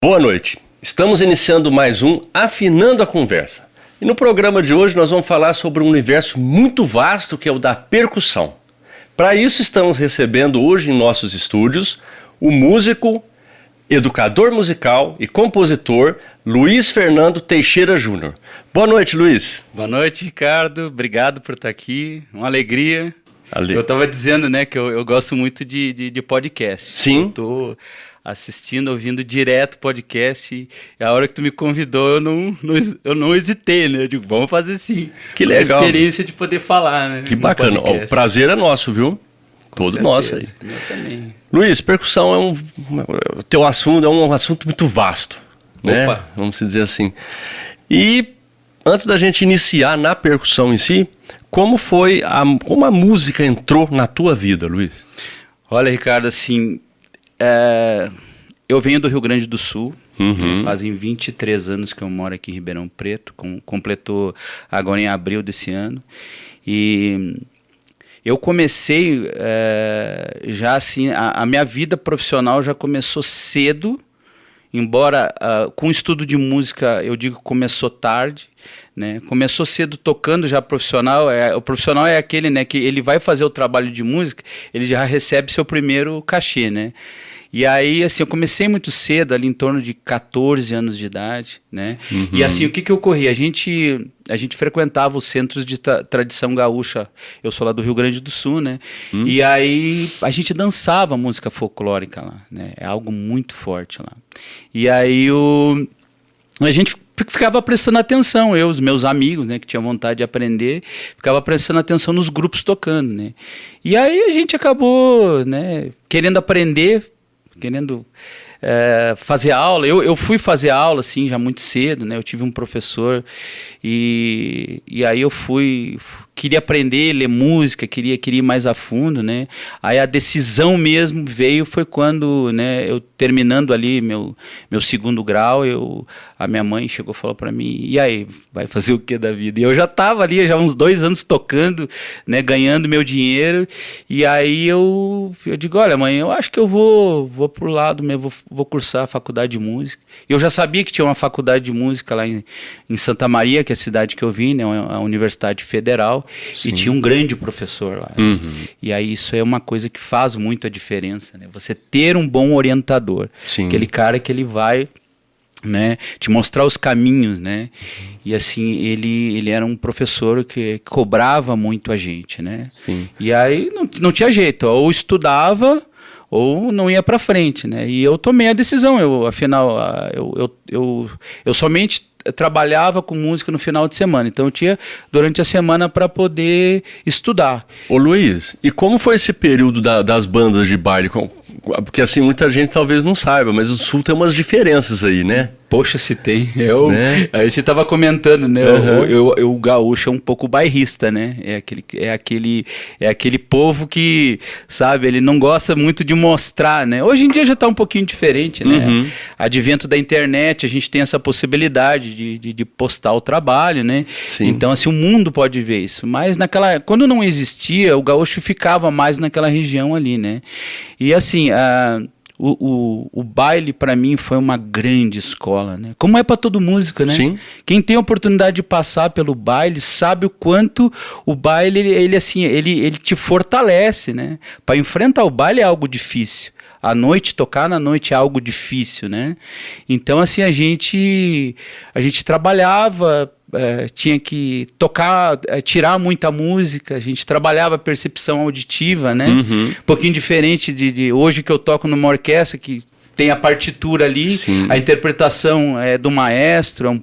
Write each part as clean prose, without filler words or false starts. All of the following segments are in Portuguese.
Boa noite. Estamos iniciando mais um Afinando a Conversa. E no programa de hoje nós vamos falar sobre um universo muito vasto que é o da percussão. Para isso estamos recebendo hoje em nossos estúdios o músico, educador musical e compositor Luiz Fernando Teixeira Júnior. Boa noite, Luiz. Boa noite, Ricardo. Obrigado por estar aqui. Uma alegria. Eu estava dizendo, né, que eu gosto muito de podcast. Sim. Eu estou assistindo, ouvindo direto podcast. E a hora que tu me convidou, eu não hesitei, né? Eu digo, vamos fazer sim. Que legal. A experiência de poder falar, né? Que bacana. O prazer é nosso, viu? Todo nosso aí. Eu também. Luiz, percussão teu assunto é um assunto muito vasto, né? Opa. Vamos dizer assim. E antes da gente iniciar na percussão em si, como a música entrou na tua vida, Luiz? Olha, Ricardo, assim, eu venho do Rio Grande do Sul. Fazem 23 anos que eu moro aqui em Ribeirão Preto, completou agora em abril desse ano. E eu comecei já assim, a minha vida profissional já começou cedo, embora com o estudo de música eu digo que começou tarde, né? Começou cedo tocando já profissional. O profissional é aquele, né, que ele vai fazer o trabalho de música, ele já recebe seu primeiro cachê, né? E aí, assim, eu comecei muito cedo, ali em torno de 14 anos de idade, né? E assim, o que ocorria? A gente frequentava os centros de tradição gaúcha. Eu sou lá do Rio Grande do Sul, né? E aí, a gente dançava música folclórica lá, né? É algo muito forte lá. E aí, a gente ficava prestando atenção, os meus amigos, né, que tinham vontade de aprender, ficava prestando atenção nos grupos tocando, né? E aí, a gente acabou, né, querendo aprender, querendo fazer aula. Eu fui fazer aula assim já muito cedo, né? Eu tive um professor e aí eu queria aprender, ler música, queria ir mais a fundo, né? Aí a decisão mesmo foi quando, né, eu terminando ali meu segundo grau, a minha mãe chegou e falou para mim, e aí, vai fazer o que da vida? E eu já estava ali, já uns 2 anos tocando, né, ganhando meu dinheiro, e aí eu digo, olha mãe, eu acho que eu vou pro lado mesmo, vou cursar a faculdade de música. Eu já sabia que tinha uma faculdade de música lá em Santa Maria, que é a cidade que eu vim, né, a Universidade Federal. Sim. E tinha um grande professor lá. E aí isso é uma coisa que faz muito a diferença, né? Você ter um bom orientador. Sim. Aquele cara que ele vai, né, te mostrar os caminhos, né? E assim, ele era um professor que cobrava muito a gente, né? Sim. E aí não tinha jeito, ou estudava ou não ia para frente, né? E eu tomei a decisão, afinal, eu somente trabalhava com música no final de semana, então eu tinha durante a semana para poder estudar. Ô Luiz, e como foi esse período das bandas de baile? Porque assim, muita gente talvez não saiba, mas o Sul tem umas diferenças aí, né? Poxa, se tem. Né? A gente estava comentando, né? O gaúcho é um pouco bairrista, né? É aquele povo que, sabe, ele não gosta muito de mostrar, né? Hoje em dia já está um pouquinho diferente, né? Advento da internet, a gente tem essa possibilidade de postar o trabalho, né? Sim. Então, assim, o mundo pode ver isso. Mas quando não existia, o gaúcho ficava mais naquela região ali, né? E assim, o baile para mim foi uma grande escola, né? Como é para todo músico, né? Sim. Quem tem a oportunidade de passar pelo baile sabe o quanto o baile ele te fortalece, né? Para enfrentar o baile é algo difícil. Tocar na noite é algo difícil, né? Então assim a gente trabalhava, tinha que tocar, tirar muita música, a gente trabalhava a percepção auditiva, né? Um pouquinho diferente de hoje que eu toco numa orquestra que tem a partitura ali. Sim. A interpretação é do maestro,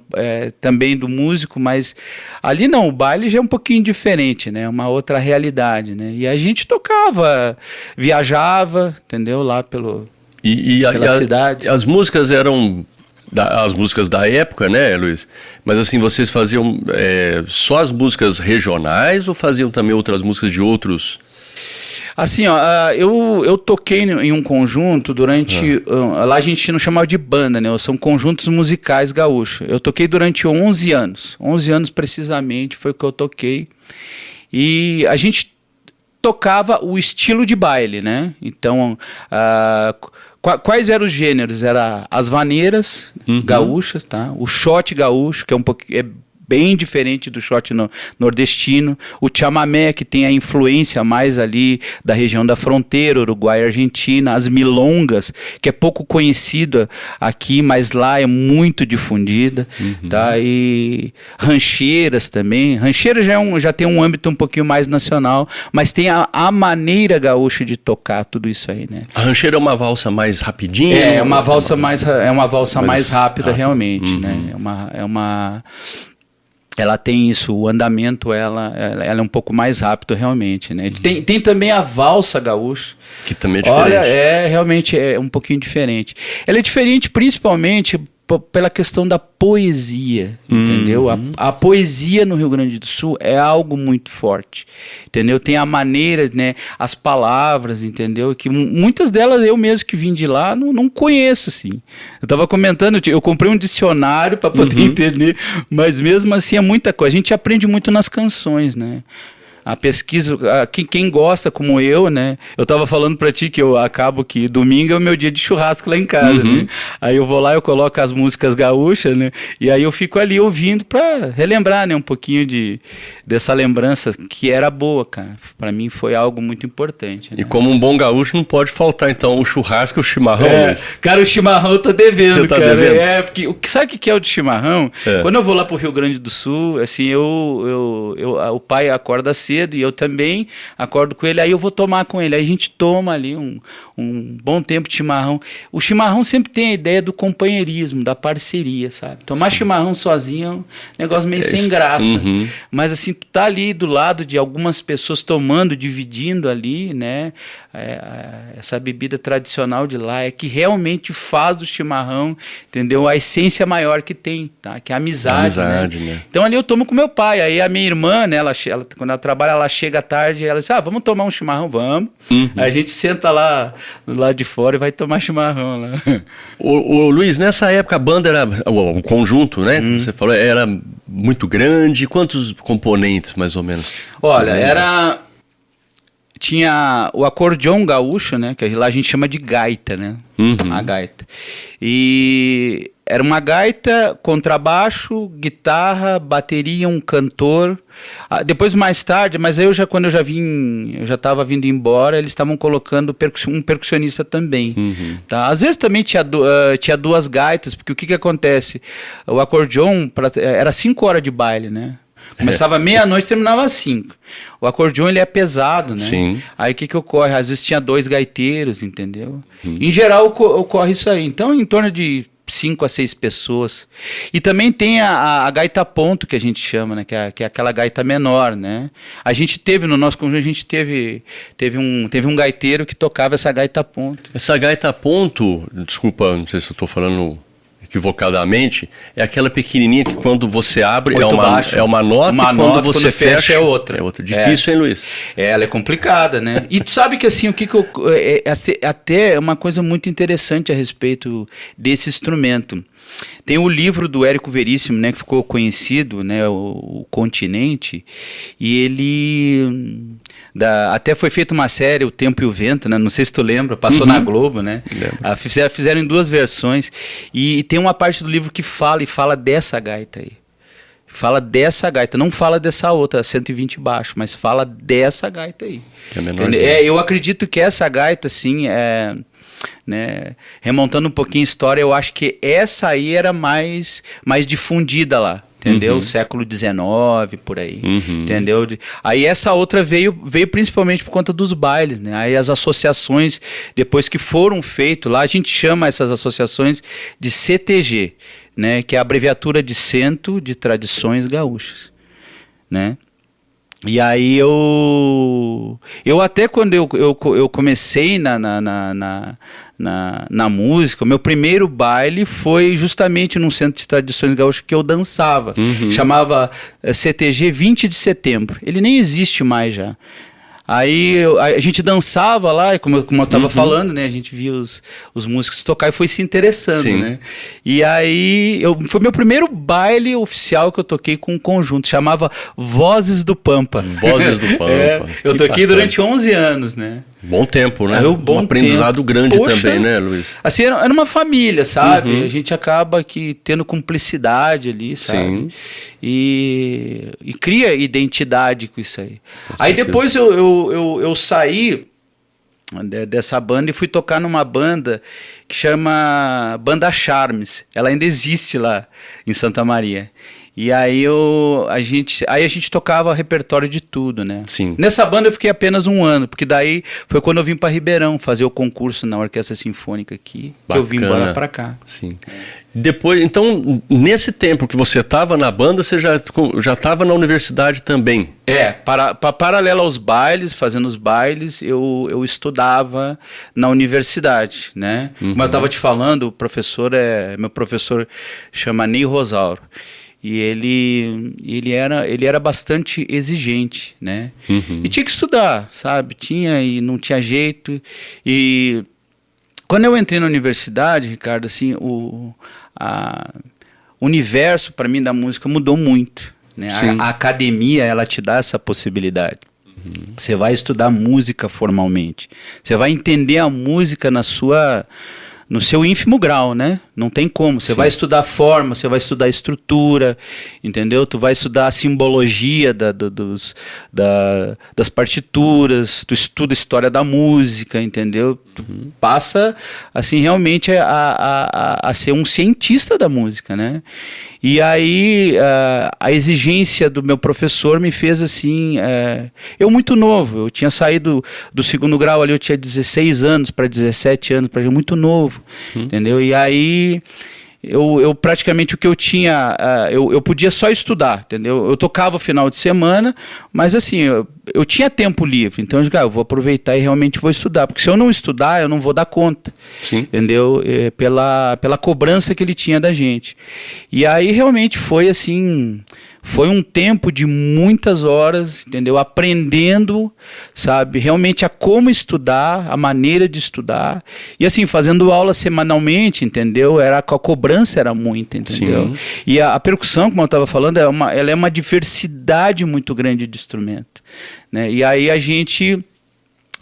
também do músico, mas ali não, o baile já é um pouquinho diferente, né? Uma outra realidade, né? E a gente tocava, viajava, entendeu? Lá pela cidade. As músicas eram as músicas da época, né, Luiz? Mas assim, vocês faziam só as músicas regionais ou faziam também outras músicas de outros? Assim, eu toquei em um conjunto durante... lá a gente não chamava de banda, né? São conjuntos musicais gaúchos. Eu toquei durante 11 anos. 11 anos precisamente foi o que eu toquei. E a gente tocava o estilo de baile, né? Então, Quais eram os gêneros? Era as vaneiras gaúchas, tá? O shot gaúcho, que é um pouquinho... bem diferente do shot nordestino, o chamamé, que tem a influência mais ali da região da fronteira, Uruguai e Argentina, as milongas, que é pouco conhecida aqui, mas lá é muito difundida, tá? E rancheiras também, rancheira já tem um âmbito um pouquinho mais nacional, mas tem a maneira gaúcha de tocar tudo isso aí, né? A rancheira é uma valsa mais rapidinha? É uma valsa mais rápida, realmente, né? Ela tem isso, o andamento, ela é um pouco mais rápido realmente, né? Tem também a valsa gaúcha. Que também é diferente. Olha, realmente é um pouquinho diferente. Ela é diferente principalmente pela questão da poesia, entendeu? A poesia no Rio Grande do Sul é algo muito forte, entendeu? Tem a maneira, né? As palavras, entendeu? Que muitas delas eu mesmo que vim de lá não conheço, assim. Eu estava comentando, eu comprei um dicionário para poder entender, mas mesmo assim é muita coisa. A gente aprende muito nas canções, né? A pesquisa, quem gosta como eu, né? Eu tava falando pra ti que eu acabo que domingo é o meu dia de churrasco lá em casa, né? Aí eu vou lá, eu coloco as músicas gaúchas, né? E aí eu fico ali ouvindo pra relembrar, né? Um pouquinho dessa lembrança que era boa, cara. Pra mim foi algo muito importante, né? E como um bom gaúcho não pode faltar, então, o churrasco e o chimarrão. Cara, o chimarrão eu tô devendo, Você tá cara. devendo? Porque sabe o que é o de chimarrão? Quando eu vou lá pro Rio Grande do Sul, assim, o pai acorda cedo e eu também acordo com ele, aí eu vou tomar com ele, aí a gente toma ali um bom tempo de chimarrão. O chimarrão sempre tem a ideia do companheirismo, da parceria, sabe? Tomar chimarrão sozinho é um negócio meio sem graça, mas assim, tu tá ali do lado de algumas pessoas tomando, dividindo ali, né? Essa bebida tradicional de lá é que realmente faz do chimarrão, entendeu? A essência maior que tem, tá? Que é a amizade, né? Então ali eu tomo com meu pai, aí a minha irmã, né? Ela quando ela trabalha, ela chega à tarde e ela diz, vamos tomar um chimarrão, vamos. Aí a gente senta lá do lado de fora e vai tomar chimarrão lá. O Luiz, nessa época a banda era, o conjunto, né? Você falou, era muito grande. Quantos componentes, mais ou menos? Olha, tinha o acordeão gaúcho, né? Que lá a gente chama de gaita, né? A gaita. E era uma gaita, contrabaixo, guitarra, bateria, um cantor. Depois, mais tarde, mas aí quando eu já estava vindo embora, eles estavam colocando um percussionista também. Tá? Às vezes também tinha duas gaitas, porque o que acontece? O acordeão era 5 horas de baile, né? Começava meia-noite e terminava às 5. O acordeão, ele é pesado, né? Sim. Aí o que ocorre? Às vezes tinha 2 gaiteiros, entendeu? Em geral ocorre isso aí. Então, em torno de 5 a 6 pessoas. E também tem a gaita ponto, que a gente chama, né? Que é aquela gaita menor, né? A gente teve, no nosso conjunto, a gente teve um gaiteiro que tocava essa gaita ponto. Essa gaita ponto, desculpa, não sei se eu estou falando equivocadamente, é aquela pequenininha que quando você abre é uma nota, e quando você fecha é outra. É outra. Difícil, hein, Luiz? Ela é complicada, né? E tu sabe que assim, até uma coisa muito interessante a respeito desse instrumento. Tem o livro do Érico Veríssimo, né, que ficou conhecido, né, o Continente, e ele até foi feita uma série, O Tempo e o Vento, né, não sei se tu lembra, passou na Globo, né? Fizeram em 2 versões, e tem uma parte do livro que fala dessa gaita aí. Fala dessa gaita, não fala dessa outra, 120 baixo, mas fala dessa gaita aí. Que é menor. Eu acredito que essa gaita, assim, né, remontando um pouquinho a história, eu acho que essa aí era mais difundida lá, entendeu? Século XIX, por aí, entendeu? Aí essa outra veio principalmente por conta dos bailes, né? Aí as associações, depois que foram feitos lá, a gente chama essas associações de CTG, né? Que é a abreviatura de Centro de Tradições Gaúchas, né? E aí eu até quando eu comecei na música, o meu primeiro baile foi justamente num centro de tradições gaúchas que eu dançava. Chamava CTG 20 de Setembro. Ele nem existe mais já. Aí a gente dançava lá, como eu estava falando, né? A gente via os músicos tocar e foi se interessando, né? E aí foi meu primeiro baile oficial que eu toquei com um conjunto, chamava Vozes do Pampa. Vozes do Pampa. Eu toquei durante 11 anos, né? Bom tempo, né? Bom aprendizado grande também, né, Luiz? Assim, era uma família, sabe? A gente acaba que tendo cumplicidade ali, sabe? Sim. E cria identidade com isso aí. Aí depois eu saí dessa banda e fui tocar numa banda que chama Banda Charmes. Ela ainda existe lá em Santa Maria. E aí a gente tocava repertório de tudo, né? Sim. Nessa banda eu fiquei apenas 1 ano, porque daí foi quando eu vim para Ribeirão fazer o concurso na Orquestra Sinfônica aqui, que eu vim embora para cá. Sim. Depois, então, nesse tempo que você estava na banda, você já estava na universidade também? Paralelo aos bailes, fazendo os bailes, eu estudava na universidade, né? Como eu estava te falando, meu professor chama Ney Rosauro. E ele era bastante exigente, né? E tinha que estudar, sabe? E não tinha jeito. E quando eu entrei na universidade, Ricardo, assim, o universo para mim da música mudou muito, né? A academia, ela te dá essa possibilidade. Você vai estudar música formalmente. Você vai entender a música no seu ínfimo grau, né? Não tem como. Você vai estudar forma, você vai estudar estrutura, entendeu? Tu vai estudar a simbologia das partituras, tu estuda a história da música, entendeu? Tu passa, assim, realmente a ser um cientista da música, né? E aí a exigência do meu professor me fez assim, eu muito novo, eu tinha saído do 2º grau ali, eu tinha 16 anos para 17 anos, muito novo, entendeu? E aí eu praticamente o que eu tinha, eu podia só estudar, entendeu? Eu tocava final de semana, mas assim, eu tinha tempo livre, então eu digo, eu vou aproveitar e realmente vou estudar, porque se eu não estudar, eu não vou dar conta, entendeu? Pela cobrança que ele tinha da gente. E aí realmente foi assim, foi um tempo de muitas horas, entendeu? Aprendendo, sabe, realmente a como estudar, a maneira de estudar. E assim, fazendo aula semanalmente, entendeu? A cobrança era muita, entendeu? Sim. E a percussão, como eu estava falando, ela é uma diversidade muito grande de instrumento, né? E aí a gente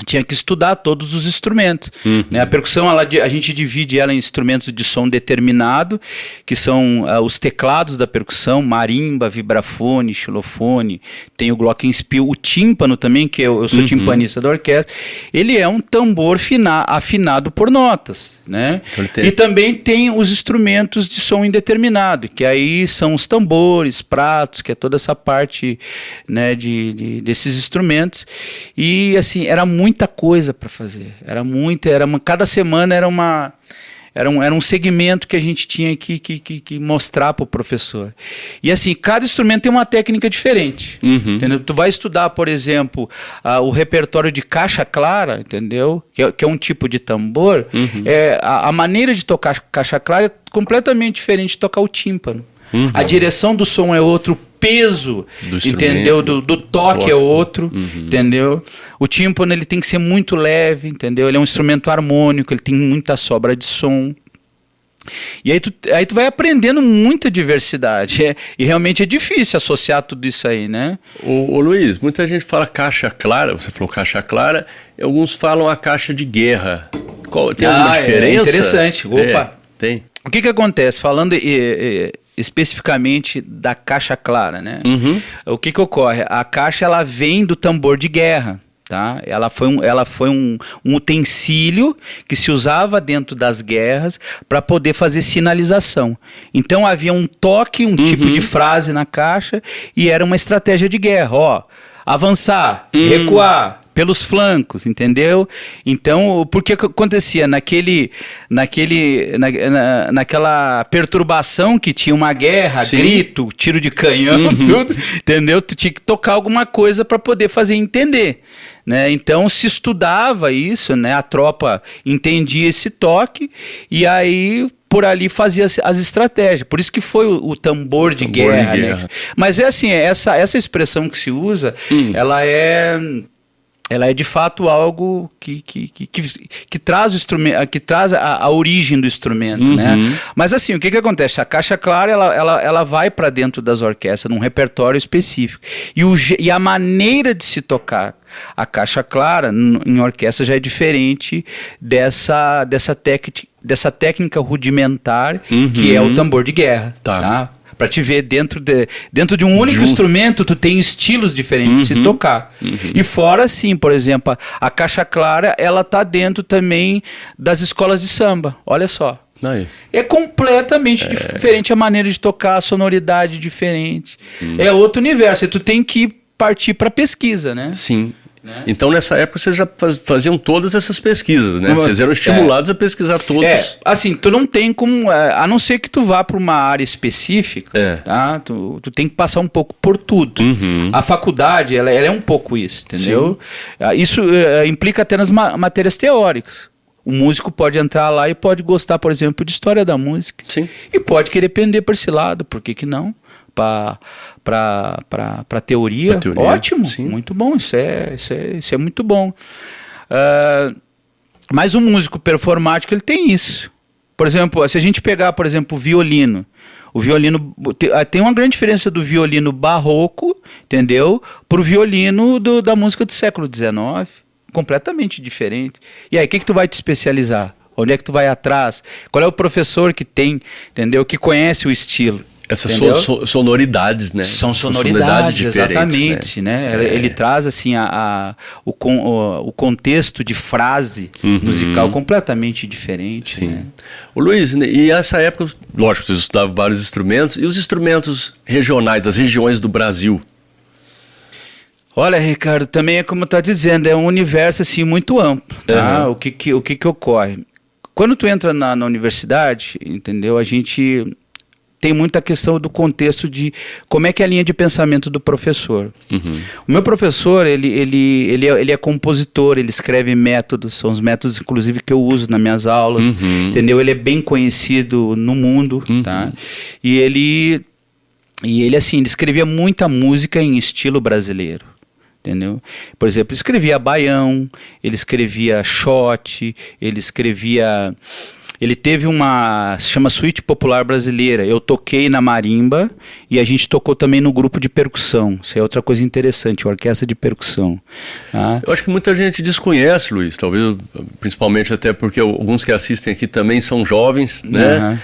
tinha que estudar todos os instrumentos, né? A percussão, a gente divide ela em instrumentos de som determinado, que são os teclados da percussão, marimba, vibrafone, xilofone, tem o glockenspiel, o tímpano também, que eu sou timpanista da orquestra, ele é um tambor afinado por notas, né? Então, e também tem os instrumentos de som indeterminado, que aí são os tambores, pratos, que é toda essa parte, né, desses instrumentos. E assim, era muita coisa para fazer, cada semana era um segmento que a gente tinha que mostrar para o professor. E assim, cada instrumento tem uma técnica diferente, entendeu? Tu vai estudar, por exemplo, o repertório de caixa clara, entendeu? Que é um tipo de tambor, a maneira de tocar caixa clara é completamente diferente de tocar o tímpano. A direção do som é outro, peso, entendeu? Do toque é outro, entendeu? O tímpano, ele tem que ser muito leve, entendeu? Ele é um instrumento harmônico, ele tem muita sobra de som. E aí tu vai aprendendo muita diversidade. E realmente é difícil associar tudo isso aí, né? Ô Luiz, muita gente fala caixa clara, você falou caixa clara, e alguns falam a caixa de guerra. Tem alguma diferença? É interessante. Opa! Tem. O que acontece? Falando especificamente da caixa clara, né? O que ocorre? A caixa, ela vem do tambor de guerra, tá? Ela foi um utensílio que se usava dentro das guerras para poder fazer sinalização. Então havia um toque, um tipo de frase na caixa, e era uma estratégia de guerra, ó, avançar, recuar, pelos flancos, entendeu? Então, por que acontecia? Naquela perturbação que tinha uma guerra, grito, tiro de canhão, tudo, entendeu? Tu tinha que tocar alguma coisa para poder fazer entender, né? Então, se estudava isso, né? A tropa entendia esse toque e aí por ali fazia as estratégias. Por isso que foi o tambor de guerra, né? Mas é assim, essa expressão que se usa, ela é ela é de fato algo que traz o instrumento, que traz a origem do instrumento, né? Mas assim, o que acontece? A caixa clara, ela vai para dentro das orquestras, num repertório específico. E a maneira de se tocar a caixa clara em orquestra já é diferente dessa técnica rudimentar que é o tambor de guerra, tá? Para te ver dentro de um único instrumento, tu tem estilos diferentes de se tocar. E fora, assim, por exemplo, a caixa clara, ela tá dentro também das escolas de samba. Olha só. Aí. É completamente diferente a maneira de tocar, a sonoridade diferente. É outro universo. E tu tem que partir para pesquisa, né? Sim. Né? Então, nessa época, vocês já faziam todas essas pesquisas, né? Vocês eram estimulados a pesquisar todos. Assim, tu não tem como... a não ser que tu vá para uma área específica, tá? Tu tem que passar um pouco por tudo. A faculdade, ela é um pouco isso, entendeu? Isso implica até nas matérias teóricas. O músico pode entrar lá e pode gostar, por exemplo, de história da música. Sim. E pode querer pender por esse lado, por que não? Para teoria, ótimo, sim. Muito bom, isso é muito bom. Mas o músico performático, ele tem isso. Por exemplo, se a gente pegar, por exemplo, o violino tem uma grande diferença do violino barroco, entendeu? Para o violino da música do século XIX, completamente diferente. E aí, o que tu vai te especializar? Onde é que tu vai atrás? Qual é o professor que tem, entendeu? Que conhece o estilo? Essas sonoridades, né? São sonoridades exatamente, né? Ele traz assim o contexto de frase musical completamente diferente. Sim. Né? O Luiz, e essa época, lógico, vocês estudavam vários instrumentos, e os instrumentos regionais, das regiões do Brasil? Olha, Ricardo, também é como tá dizendo, é um universo assim muito amplo, tá? O que ocorre? Quando tu entra na universidade, entendeu? A gente tem muita questão do contexto de como é que é a linha de pensamento do professor. O meu professor, ele é compositor, ele escreve métodos, são os métodos, inclusive, que eu uso nas minhas aulas, entendeu? Ele é bem conhecido no mundo, tá? E ele, assim, ele escrevia muita música em estilo brasileiro. Entendeu? Por exemplo, ele escrevia baião, ele escrevia shot, ele teve se chama Suíte Popular Brasileira. Eu toquei na marimba e a gente tocou também no grupo de percussão. Isso é outra coisa interessante, orquestra de percussão. Tá? Eu acho que muita gente desconhece, Luiz, talvez, principalmente até porque alguns que assistem aqui também são jovens, né?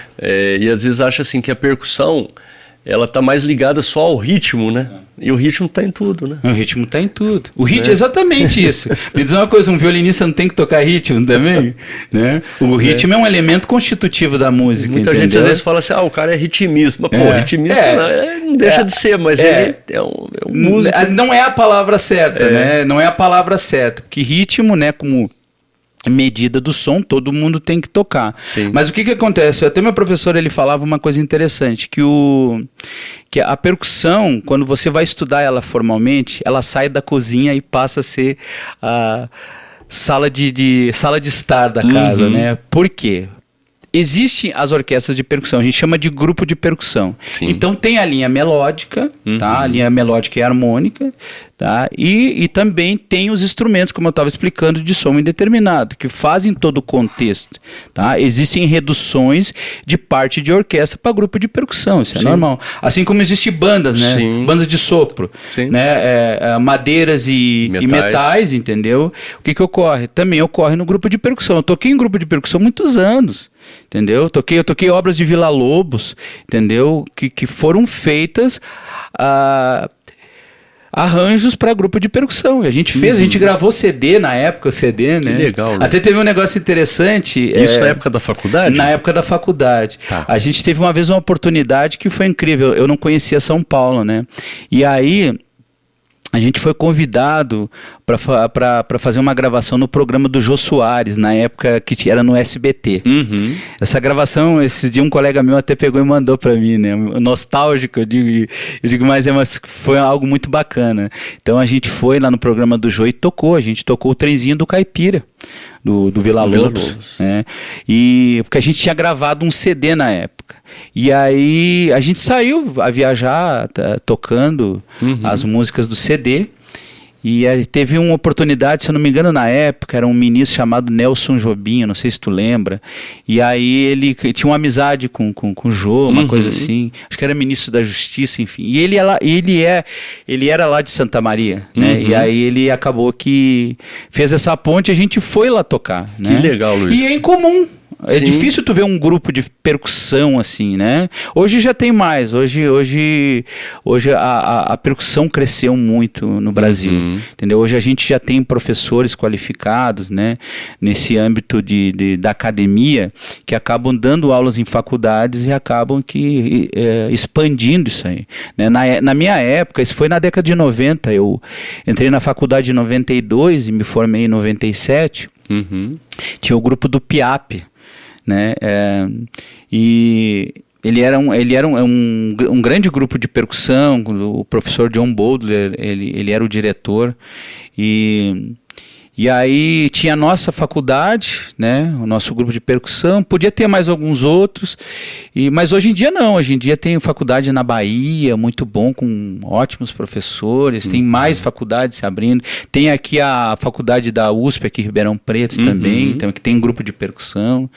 E às vezes acha assim que a percussão, ela tá mais ligada só ao ritmo, né? E o ritmo tá em tudo, né? O ritmo tá em tudo. O ritmo é exatamente isso. Me diz uma coisa, um violinista não tem que tocar ritmo também? Né? O ritmo é um elemento constitutivo da música, muita entendeu? gente às vezes fala assim, o cara é ritmista. Mas, pô, ritmista não deixa de ser, mas ele é um músico. Não é a palavra certa, né? Não é a palavra certa. Porque ritmo, né, como medida do som, todo mundo tem que tocar. Sim. Mas o que acontece? Até meu professor, ele falava uma coisa interessante, que a percussão, quando você vai estudar ela formalmente, ela sai da cozinha e passa a ser a sala de estar da casa, né? Por quê? Existem as orquestras de percussão, a gente chama de grupo de percussão. Sim. Então tem a linha melódica, tá? A linha melódica e harmônica, tá? E também tem os instrumentos, como eu estava explicando, de som indeterminado, que fazem todo o contexto, tá? Existem reduções de parte de orquestra para grupo de percussão, isso é normal. Assim como existem bandas, né? Sim. Bandas de sopro, né? Madeiras e metais, entendeu? O que ocorre? Também ocorre no grupo de percussão. Eu toquei em grupo de percussão muitos anos, entendeu? Eu toquei obras de Villa-Lobos, entendeu? Que foram feitas arranjos para grupo de percussão. E a gente fez, a gente gravou CD na época, né? Que legal, né? Até teve um negócio interessante. Isso na época da faculdade? Na época da faculdade. Tá. A gente teve uma vez uma oportunidade que foi incrível. Eu não conhecia São Paulo, né? E aí a gente foi convidado para fazer uma gravação no programa do Jô Soares, na época que era no SBT. Essa gravação, esses dias um colega meu até pegou e mandou para mim, né? Nostálgico, eu digo, mas foi algo muito bacana. Então a gente foi lá no programa do Jô e a gente tocou o trenzinho do Caipira, do Villa-Lobos, né? E porque a gente tinha gravado um CD na época. E aí a gente saiu a viajar tocando as músicas do CD. E teve uma oportunidade, se eu não me engano, na época, era um ministro chamado Nelson Jobim, não sei se tu lembra. E aí ele tinha uma amizade com o Jô, uma coisa assim. Acho que era ministro da Justiça, enfim. E ele era lá de Santa Maria, né? E aí ele acabou que fez essa ponte e a gente foi lá tocar, né? Que legal, Luiz. E é incomum. É Sim. difícil tu ver um grupo de percussão assim, né? Hoje já tem mais. Hoje a percussão cresceu muito no Brasil, entendeu? Hoje a gente já tem professores qualificados, né? Nesse âmbito da academia, que acabam dando aulas em faculdades e acabam expandindo isso aí, né? Na minha época, isso foi na década de 90, eu entrei na faculdade em 92 e me formei em 97. Tinha o grupo do PIAP, né? E ele era um grande grupo de percussão. O professor John Boldler, ele era o diretor, e aí tinha a nossa faculdade, né, o nosso grupo de percussão, podia ter mais alguns outros, mas hoje em dia não, hoje em dia tem faculdade na Bahia, muito bom, com ótimos professores, tem mais faculdades se abrindo, tem aqui a faculdade da USP aqui em Ribeirão Preto também, então, que tem um grupo de percussão.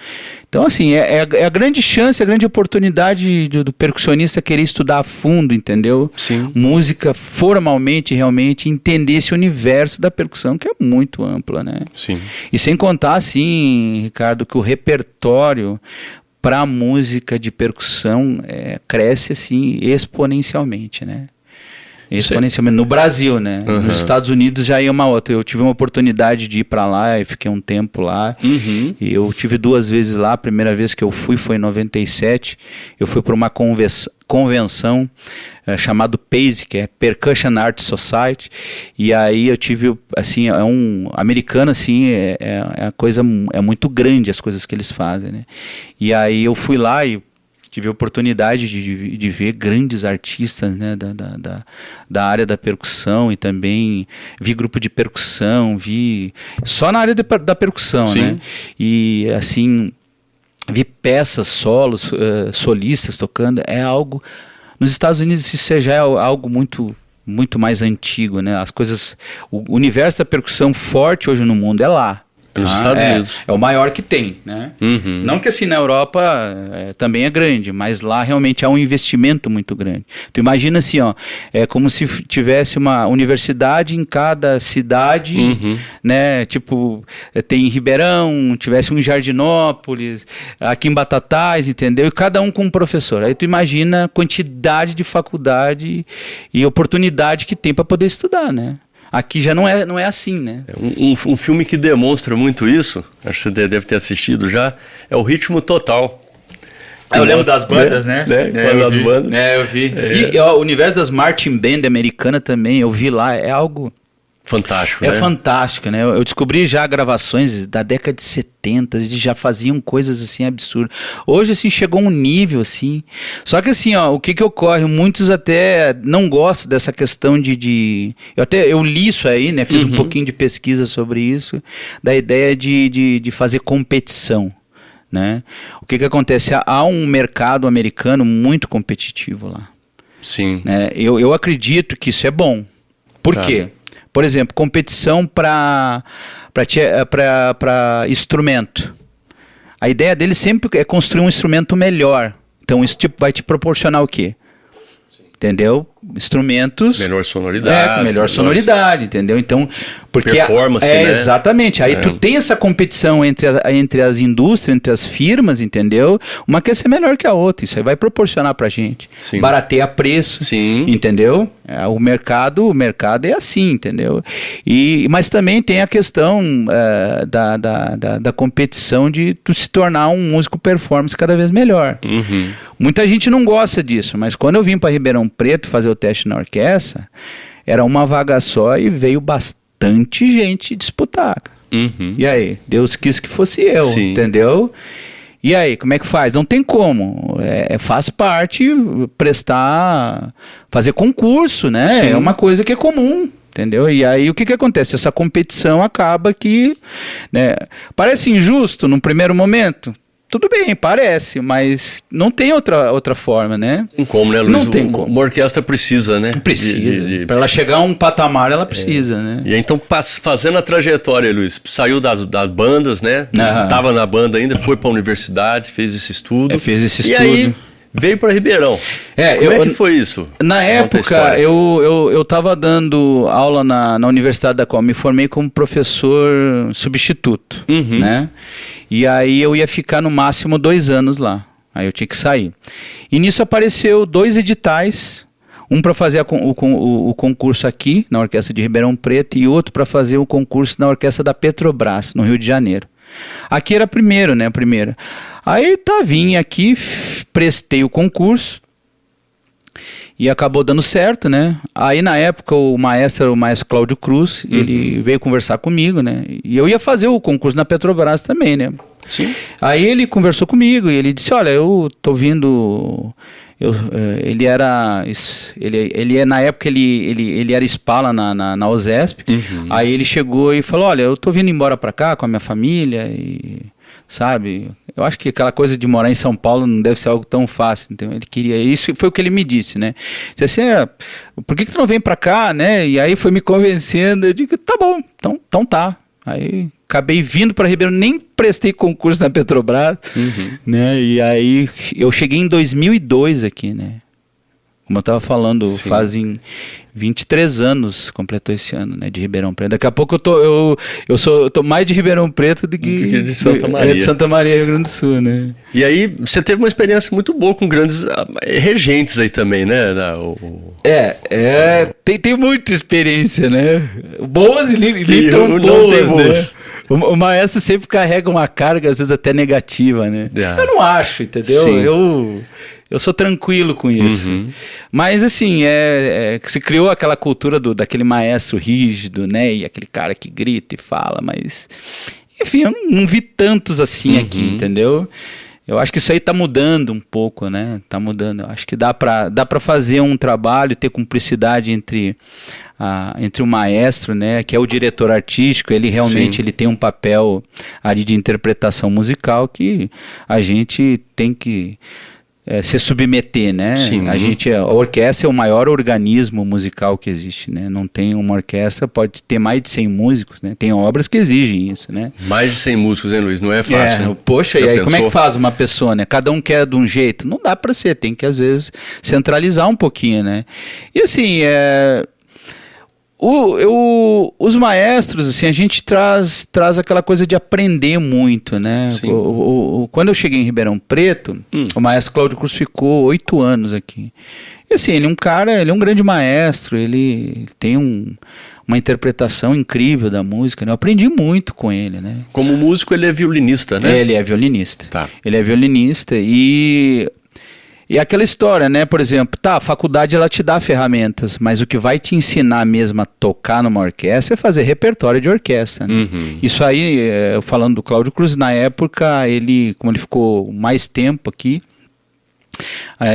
Então assim, é a grande chance, a grande oportunidade do percussionista querer estudar a fundo, entendeu? Sim. Música formalmente, realmente, entender esse universo da percussão, que é muito ampla, né? Sim. E sem contar, assim, Ricardo, que o repertório para a música de percussão cresce, assim, exponencialmente, né? Exponencialmente. No Brasil, né? Nos Estados Unidos já é uma outra. Eu tive uma oportunidade de ir para lá e fiquei um tempo lá. E eu tive 2 vezes lá. A primeira vez que eu fui foi em 97. Eu fui para uma convenção chamado PASE, que é Percussion Art Society, e aí eu tive, assim, americano, assim, a coisa, é muito grande as coisas que eles fazem, né? E aí eu fui lá e tive a oportunidade de ver grandes artistas, né, da área da percussão, e também vi grupo de percussão, vi só na área da percussão, né? E assim, vi peças, solos, solistas tocando, é algo... Nos Estados Unidos isso já é algo muito, muito mais antigo, né? As coisas... O universo da percussão forte hoje no mundo é lá. Nos Estados Unidos. É o maior que tem, né? Não que assim na Europa também é grande, mas lá realmente há um investimento muito grande. Tu imagina assim, ó, é como se tivesse uma universidade em cada cidade, né? Tipo, tem em Ribeirão, tivesse um em Jardinópolis, aqui em Batatais, entendeu? E cada um com um professor. Aí tu imagina a quantidade de faculdade e oportunidade que tem para poder estudar, né? Aqui já não é assim, né? Um filme que demonstra muito isso, acho que você deve ter assistido já, é o Ritmo Total. Eu lembro das bandas, né? Das bandas. Eu vi. E ó, o universo das marching band americana também, eu vi lá, é algo... Fantástico, né? É fantástico, né? Eu descobri já gravações da década de 70, eles já faziam coisas assim absurdas. Hoje, assim, chegou um nível, assim... Só que assim, ó, o que ocorre? Muitos até não gostam dessa questão eu li isso aí, né? Fiz um pouquinho de pesquisa sobre isso, da ideia de fazer competição, né? O que acontece? Há um mercado americano muito competitivo lá. Sim. Né? Eu acredito que isso é bom. Por quê? Por exemplo, competição para instrumento. A ideia deles sempre é construir um instrumento melhor. Então isso vai te proporcionar o quê? Entendeu? Instrumentos... Menor sonoridade. Com melhor sonoridade, entendeu? Então, porque... Performance, né? Exatamente. Aí tu tem essa competição entre as indústrias, entre as firmas, entendeu? Uma quer ser melhor que a outra. Isso aí vai proporcionar pra gente. Sim. Barateia preço. Sim. Entendeu? O mercado é assim, entendeu? Mas também tem a questão da competição de tu se tornar um músico performance cada vez melhor. Muita gente não gosta disso, mas quando eu vim para Ribeirão Preto fazer o teste na orquestra, era uma vaga só e veio bastante gente disputar. E aí? Deus quis que fosse eu, entendeu? E aí, como é que faz? Não tem como. Faz parte fazer concurso, né? Sim. É uma coisa que é comum. Entendeu? E aí o que acontece? Essa competição acaba que, né, parece injusto num primeiro momento. tudo bem, parece, mas não tem outra forma, né? Tem como, né, Luiz? Não tem como. Uma orquestra precisa, né? Precisa. Para ela chegar a um patamar, ela precisa, né? E então, fazendo a trajetória, Luiz, saiu das bandas, né? Tava na banda ainda, foi para a universidade, fez esse estudo. Fez esse estudo. E aí veio para Ribeirão. Como é que foi isso? Na época, eu estava dando aula na Universidade da qual me formei como professor substituto, né? E aí eu ia ficar no máximo 2 anos lá. Aí eu tinha que sair. E nisso apareceu 2 editais, um para fazer o concurso aqui, na Orquestra de Ribeirão Preto, e outro para fazer o concurso na Orquestra da Petrobras, no Rio de Janeiro. Aqui era primeiro, né? A primeira. Aí vim aqui, prestei o concurso e acabou dando certo, né? Aí na época o maestro Cláudio Cruz, ele veio conversar comigo, né? E eu ia fazer o concurso na Petrobras também, né? Sim. Aí ele conversou comigo e ele disse, olha, eu tô vindo... ele na época ele era espala na USESP. Aí ele chegou e falou, olha, eu tô vindo embora pra cá com a minha família e, sabe, eu acho que aquela coisa de morar em São Paulo não deve ser algo tão fácil, então ele queria, isso foi o que ele me disse, né, disse assim, por que tu não vem pra cá, né, e aí foi me convencendo, eu digo, tá bom, então tá. Aí acabei vindo para Ribeirão, nem prestei concurso na Petrobras, né? E aí eu cheguei em 2002 aqui, né? Como eu estava falando, fazem 23 anos, completou esse ano, né? De Ribeirão Preto. Daqui a pouco eu tô mais de Ribeirão Preto do que de Santa Maria. De Santa Maria, Rio Grande do Sul, né? E aí você teve uma experiência muito boa com grandes regentes aí também, né? Tem muita experiência, né? Boas e nem tão boas, né? O maestro sempre carrega uma carga, às vezes até negativa, né? Eu não acho, entendeu? Sim. Eu sou tranquilo com isso. Mas assim, se criou aquela cultura daquele maestro rígido, né? E aquele cara que grita e fala, mas... Enfim, eu não vi tantos assim aqui, entendeu? Eu acho que isso aí tá mudando um pouco, né? Tá mudando. Eu acho que dá pra fazer um trabalho, ter cumplicidade entre o maestro, né, que é o diretor artístico. Ele realmente ele tem um papel ali de interpretação musical que a gente tem que se submeter, né? A orquestra é o maior organismo musical que existe, né? Não tem uma orquestra, pode ter mais de 100 músicos, né? Tem obras que exigem isso, né? Mais de 100 músicos, hein, Luiz? Não é fácil. Poxa, e aí como é que faz uma pessoa, né? Cada um quer de um jeito. Não dá para ser, tem que às vezes centralizar um pouquinho, né? E assim, os maestros, assim, a gente traz aquela coisa de aprender muito, né? Quando eu cheguei em Ribeirão Preto, o maestro Cláudio Cruz ficou 8 anos aqui. E assim, ele é um grande maestro, ele tem uma interpretação incrível da música, né? Eu aprendi muito com ele, né? Como músico, ele é violinista, né? Ele é violinista. Tá. Ele é violinista e aquela história, né? Por exemplo, a faculdade ela te dá ferramentas, mas o que vai te ensinar mesmo a tocar numa orquestra é fazer repertório de orquestra, né? Isso aí, falando do Cláudio Cruz, na época, como ele ficou mais tempo aqui,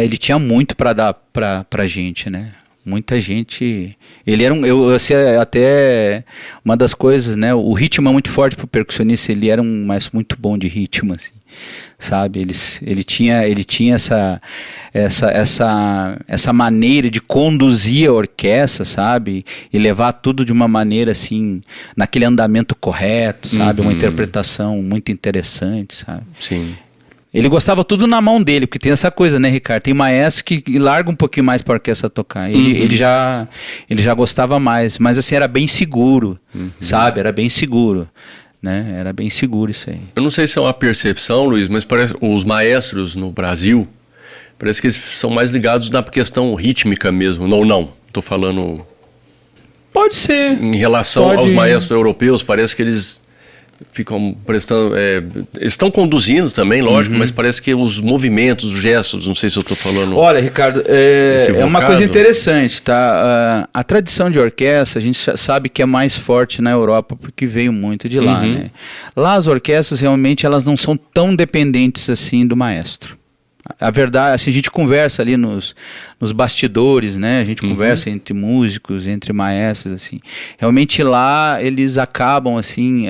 ele tinha muito para dar pra gente, né? Muita gente... Ele era até uma das coisas, né? O ritmo é muito forte pro percussionista, ele era um maestro muito bom de ritmo, assim. Sabe, ele tinha essa maneira de conduzir a orquestra, sabe, e levar tudo de uma maneira assim, naquele andamento correto, sabe, uma interpretação muito interessante, sabe. Sim. Ele gostava tudo na mão dele, porque tem essa coisa, né, Ricardo? Tem maestro que larga um pouquinho mais para a orquestra tocar. Ele já gostava mais, mas assim, era bem seguro, sabe, era bem seguro. Né? Era bem seguro isso aí. Eu não sei se é uma percepção, Luiz, mas parece os maestros no Brasil, parece que eles são mais ligados na questão rítmica mesmo. Não. Estou falando... Pode ser. Em relação aos maestros europeus, parece que eles ficam prestando... eles estão conduzindo também, lógico, mas parece que os movimentos, os gestos, não sei se eu estou falando... Olha, Ricardo, é uma coisa interessante, tá? A tradição de orquestra, a gente sabe que é mais forte na Europa, porque veio muito de lá, né? Lá as orquestras, realmente, elas não são tão dependentes assim do maestro. A verdade, assim, a gente conversa ali nos bastidores, né? A gente conversa entre músicos, entre maestros, assim. Realmente lá eles acabam, assim,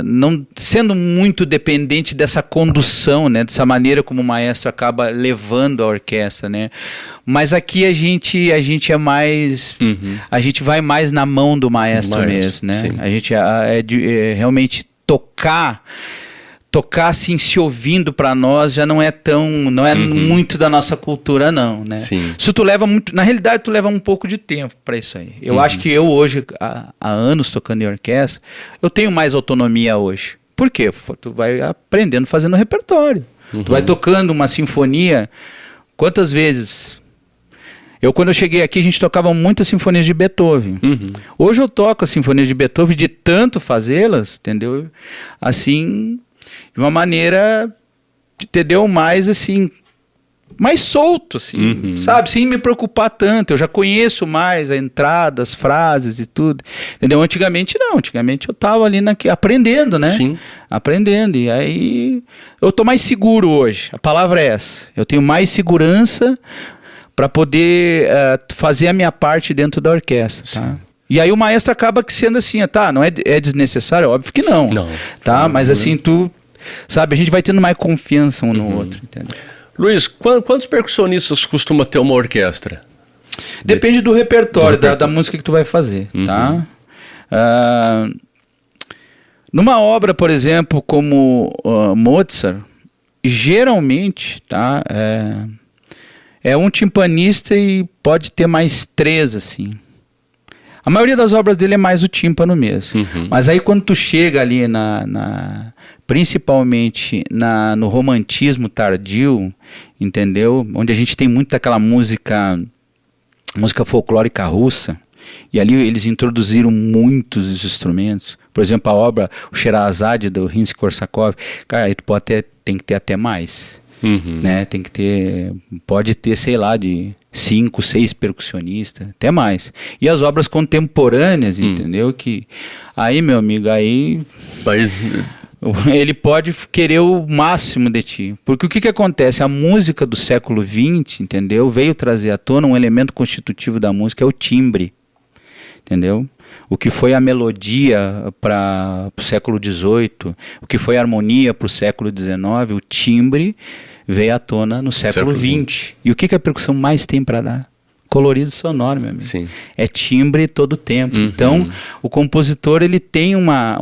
não sendo muito dependente dessa condução, né, dessa maneira como o maestro acaba levando a orquestra, né? Mas aqui a gente é mais, a gente vai mais na mão do maestro mesmo, né? Sim. A gente realmente tocar assim, se ouvindo para nós já não é muito da nossa cultura não, né? Sim. Isso tu leva muito, na realidade tu leva um pouco de tempo para isso aí. Eu acho que eu hoje, há anos tocando em orquestra, eu tenho mais autonomia hoje. Por quê? Tu vai aprendendo fazendo repertório. Tu vai tocando uma sinfonia, quantas vezes... Quando eu cheguei aqui, a gente tocava muitas sinfonias de Beethoven. Hoje eu toco as sinfonias de Beethoven de tanto fazê-las, entendeu? Assim... de uma maneira, entendeu? Mais assim, mais solto, assim, sabe? Sem me preocupar tanto. Eu já conheço mais a entrada, as frases e tudo, entendeu? Antigamente não. Antigamente eu tava ali aprendendo, né? Sim. Aprendendo. E aí eu tô mais seguro hoje. A palavra é essa. Eu tenho mais segurança para poder fazer a minha parte dentro da orquestra, tá? E aí o maestro acaba sendo assim, tá? Não é desnecessário? Óbvio que não. Não. Tá? Mas assim, sabe, a gente vai tendo mais confiança um no outro, entendeu? Luiz, quantos percussionistas costuma ter uma orquestra? Depende do repertório, da música que tu vai fazer, tá? Numa obra, por exemplo, como Mozart, geralmente, tá? É um timpanista e pode ter mais 3, assim. A maioria das obras dele é mais o tímpano mesmo. Mas aí quando tu chega ali principalmente no romantismo tardio, entendeu? Onde a gente tem muito daquela música folclórica russa, e ali eles introduziram muitos instrumentos. Por exemplo, a obra O Sherazade, do Rimsky-Korsakov, cara, aí tu tem que ter até mais. Né? Tem que ter, pode ter, sei lá, de 5, 6 percussionistas, até mais. E as obras contemporâneas, entendeu? Que aí, meu amigo, ele pode querer o máximo de ti. Porque o que acontece? A música do século XX, entendeu? Veio trazer à tona um elemento constitutivo da música, é o timbre. Entendeu? O que foi a melodia para o século XVIII, o que foi a harmonia para o século XIX, o timbre veio à tona no século XX. E o que a percussão mais tem para dar? Colorido sonoro, meu amigo. Sim. É timbre todo o tempo. Então, o compositor ele tem uma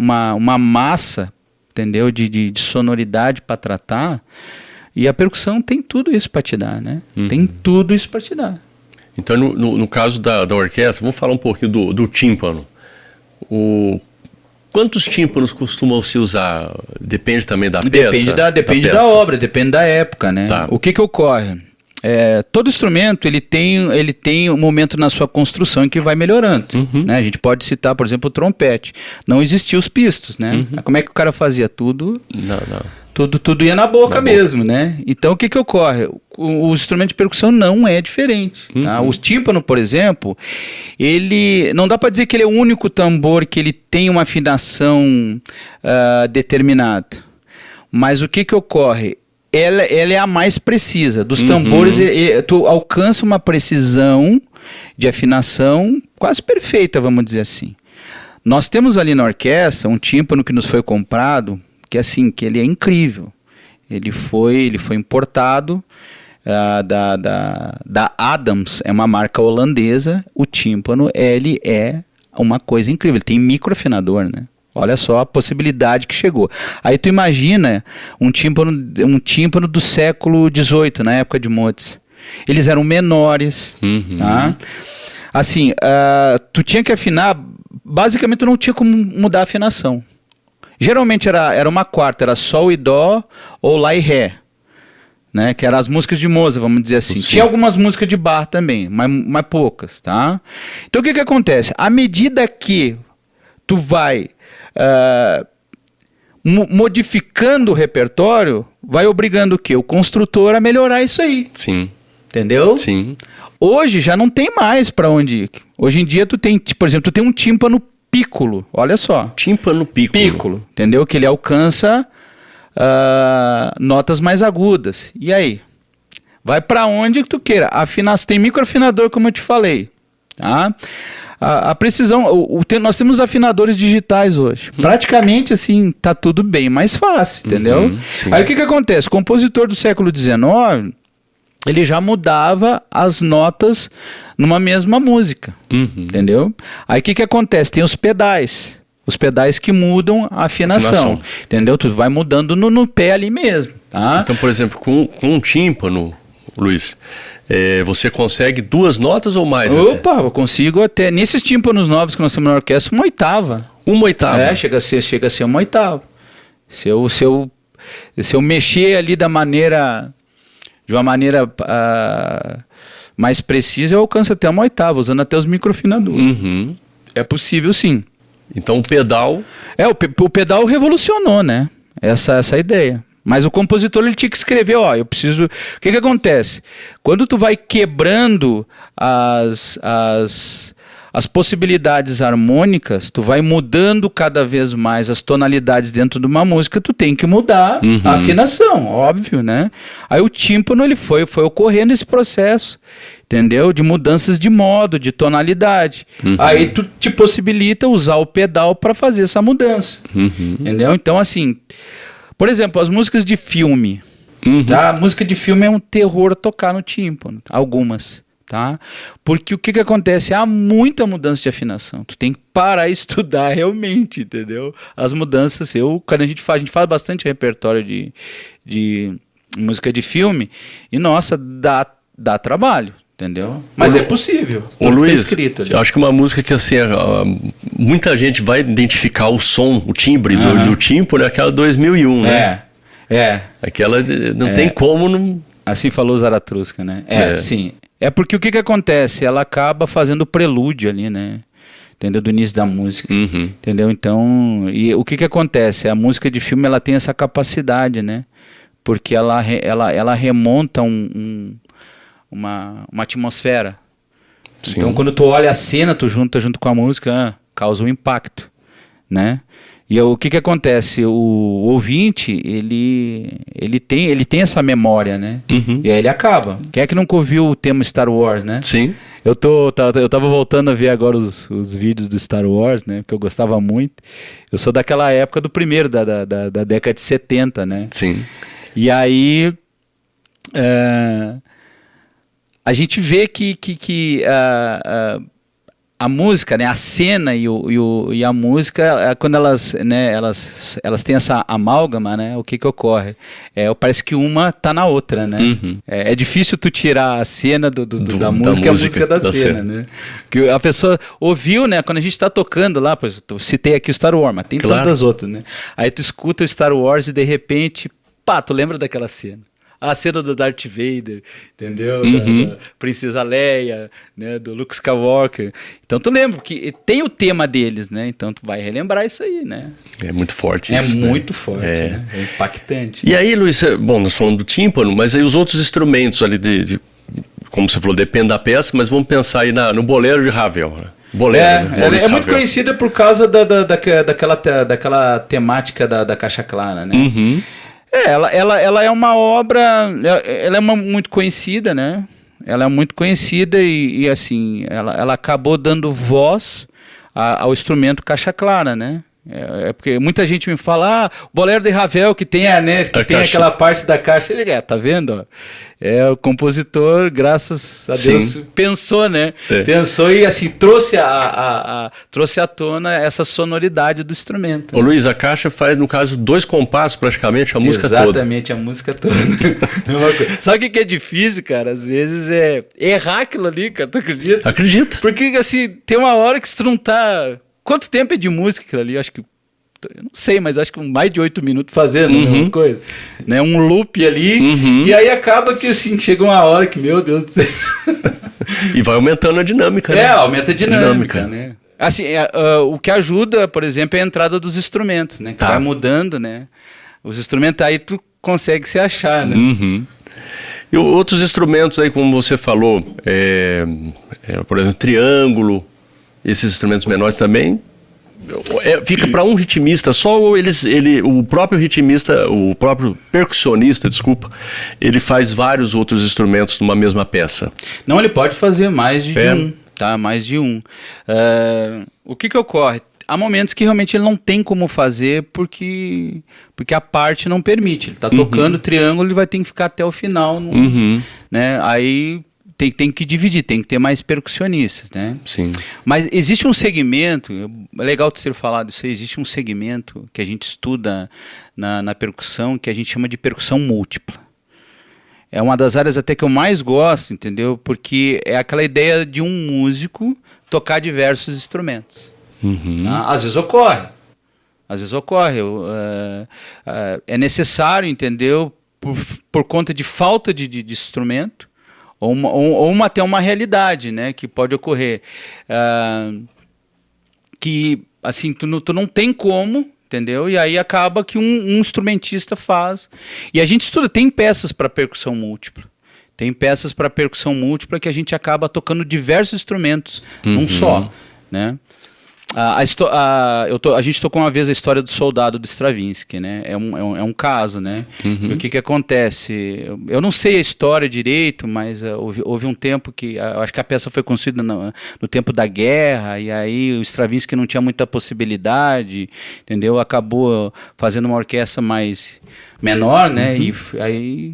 massa, entendeu? De sonoridade para tratar, e a percussão tem tudo isso para te dar, né? Tem tudo isso para te dar. Então, no caso da orquestra, vamos falar um pouquinho do tímpano. Quantos tímpanos costumam se usar? Depende também da peça? Depende da obra, depende da época, né? Tá. O que ocorre? Todo instrumento ele tem um momento na sua construção em que vai melhorando. Né? A gente pode citar, por exemplo, o trompete. Não existiam os pistos, né? Como é que o cara fazia? Tudo ia na boca mesmo, né? Então o que ocorre? O instrumento de percussão não é diferente. Tá? Os tímpanos, por exemplo, ele não dá para dizer que ele é o único tambor que ele tem uma afinação determinada. Mas o que ocorre? Ela é a mais precisa. Dos tambores, tu alcança uma precisão de afinação quase perfeita, vamos dizer assim. Nós temos ali na orquestra um tímpano que nos foi comprado, que assim, que ele é incrível. Ele foi importado da Adams, é uma marca holandesa. O tímpano, ele é uma coisa incrível. Ele tem microafinador, né? Olha só a possibilidade que chegou. Aí tu imagina um tímpano do século XVIII, na época de Mozart. Eles eram menores, tá? Assim, tu tinha que afinar, basicamente tu não tinha como mudar a afinação. Geralmente era uma quarta, era sol e dó, ou lá e ré. Né, que eram as músicas de Mozart, vamos dizer assim. Sim. Tinha algumas músicas de Bach também, mas poucas, tá? Então o que acontece? À medida que tu vai modificando o repertório, vai obrigando o quê? O construtor a melhorar isso aí. Sim. Entendeu? Sim. Hoje já não tem mais para onde ir. Hoje em dia tu tem, por exemplo, tu tem um tímpano piccolo, olha só. Tímpano piccolo. Piccolo, entendeu? Que ele alcança notas mais agudas. E aí? Vai para onde que tu queira. Tem microafinador, como eu te falei. Tá? a precisão, nós temos afinadores digitais hoje. Praticamente, assim, tá tudo bem mais fácil, entendeu? Aí o que acontece? O compositor do século XIX, ele já mudava as notas numa mesma música, entendeu? Aí o que acontece? Tem os pedais que mudam a afinação. Entendeu? Tu vai mudando no pé ali mesmo, tá? Então, por exemplo, com um tímpano, Luiz, você consegue 2 notas ou mais? Opa, eu consigo até. Nesses tímpanos novos que nós temos na orquestra, 1/8. 1/8? Chega a ser 1/8. Se eu mexer ali de uma maneira mais precisa, eu alcanço até 1/8, usando até os microafinadores. É possível, sim. Então o pedal... O pedal revolucionou, né? Essa ideia. Mas o compositor, ele tinha que escrever, eu preciso... O que acontece? Quando tu vai quebrando as possibilidades harmônicas, tu vai mudando cada vez mais as tonalidades dentro de uma música, tu tem que mudar a afinação, óbvio, né? Aí o tímpano, ele foi ocorrendo esse processo, entendeu? De mudanças de modo, de tonalidade. Aí tu te possibilita usar o pedal para fazer essa mudança, entendeu? Então, assim, por exemplo, as músicas de filme, tá? A música de filme é um terror tocar no tímpano, algumas. Tá? Porque o que acontece? Há muita mudança de afinação. Tu tem que parar e estudar realmente, entendeu? As mudanças, quando a gente faz bastante repertório de música de filme, e nossa, dá trabalho, entendeu? Mas é possível. Ô Luiz, tá escrito ali. Eu acho que uma música que assim, muita gente vai identificar o som, o timbre do tímpano, é aquela 2001, né? Aquela não tem como não... Assim falou Zaratustra, né? Sim. É porque o que acontece? Ela acaba fazendo o prelúdio ali, né? Entendeu? Do início da música. Entendeu? Então, e o que acontece? A música de filme, ela tem essa capacidade, né? Porque ela remonta uma atmosfera. Sim. Então, quando tu olha a cena, tu junta junto com a música, causa um impacto, né? E o que acontece? O ouvinte, ele tem essa memória, né? E aí ele acaba. Quem é que nunca ouviu o tema Star Wars, né? Sim. Eu tava voltando a ver agora os vídeos do Star Wars, né? Porque eu gostava muito. Eu sou daquela época do primeiro, da década de 70, né? Sim. E aí... a gente vê que a música, né, a cena e a música, quando elas têm essa amálgama, né, o que ocorre? Parece que uma tá na outra, né? É difícil tu tirar a cena da música e a música da cena, né? Que a pessoa ouviu, né, quando a gente tá tocando lá, eu citei aqui o Star Wars, mas tem tantas outras, né? Aí tu escuta o Star Wars e de repente, tu lembra daquela cena. A cena do Darth Vader, entendeu? Da Princesa Leia, né? Do Luke Skywalker. Então tu lembra que tem o tema deles, né? Então tu vai relembrar isso aí, né? É muito forte isso, né? Muito forte, né? É impactante. E aí, Luiz, nós falamos do tímpano, mas aí os outros instrumentos ali, como você falou, depende da peça, mas vamos pensar aí no bolero de Ravel, né? Bolero, né? É muito conhecida por causa daquela temática da Caixa Clara, né? Ela é uma obra, ela é muito conhecida, né? Ela é muito conhecida e assim, ela acabou dando voz ao instrumento Caixa Clara, né? Porque muita gente me fala, o bolero de Ravel que tem, tem aquela parte da caixa, ele tá vendo? O compositor, graças a Deus, pensou, né? Pensou e assim, trouxe à tona essa sonoridade do instrumento. Ô Luiz, a caixa faz, no caso, 2 compassos praticamente, a música toda. Exatamente, a música toda. Sabe o que é difícil, cara? Às vezes é errar aquilo ali, cara, tu acredita? Acredito. Porque assim, tem uma hora que se tu não tá... Quanto tempo é de música aquilo ali? Acho que... Eu não sei, mas acho que mais de 8 minutos fazendo a mesma coisa. Né? Um loop ali, e aí acaba que assim, chega uma hora que, meu Deus do céu. E vai aumentando a dinâmica, né? Aumenta a dinâmica, né? Assim, o que ajuda, por exemplo, é a entrada dos instrumentos, né? Que vai mudando, né? Os instrumentos aí tu consegue se achar, né? E outros instrumentos aí, como você falou, por exemplo, triângulo, esses instrumentos menores também, fica para um ritmista só, ou o próprio ritmista, o próprio percussionista, desculpa, ele faz vários outros instrumentos numa mesma peça? Não, ele pode fazer mais de um. tá? Mais de um. O que ocorre? Há momentos que realmente ele não tem como fazer porque a parte não permite. Ele está tocando triângulo, ele vai ter que ficar até o final, né? Aí tem que dividir, tem que ter mais percussionistas, né? Sim. Mas existe um segmento, é legal ter falado isso aí, existe um segmento que a gente estuda na percussão que a gente chama de percussão múltipla. É uma das áreas até que eu mais gosto, entendeu? Porque é aquela ideia de um músico tocar diversos instrumentos. Tá? Às vezes ocorre. É necessário, entendeu? Por conta de falta de instrumento, ou até uma realidade, né? Que pode ocorrer. Que, assim, tu não tem como, entendeu? E aí acaba que um instrumentista faz. E a gente estuda, tem peças para percussão múltipla. Tem peças para percussão múltipla que a gente acaba tocando diversos instrumentos num só, né? A gente tocou uma vez a história do Soldado do Stravinsky, né? É um caso, né? E o que acontece? Eu não sei a história direito, mas houve um tempo que acho que a peça foi construída no tempo da guerra, e aí o Stravinsky não tinha muita possibilidade, entendeu? Acabou fazendo uma orquestra mais menor, né? E aí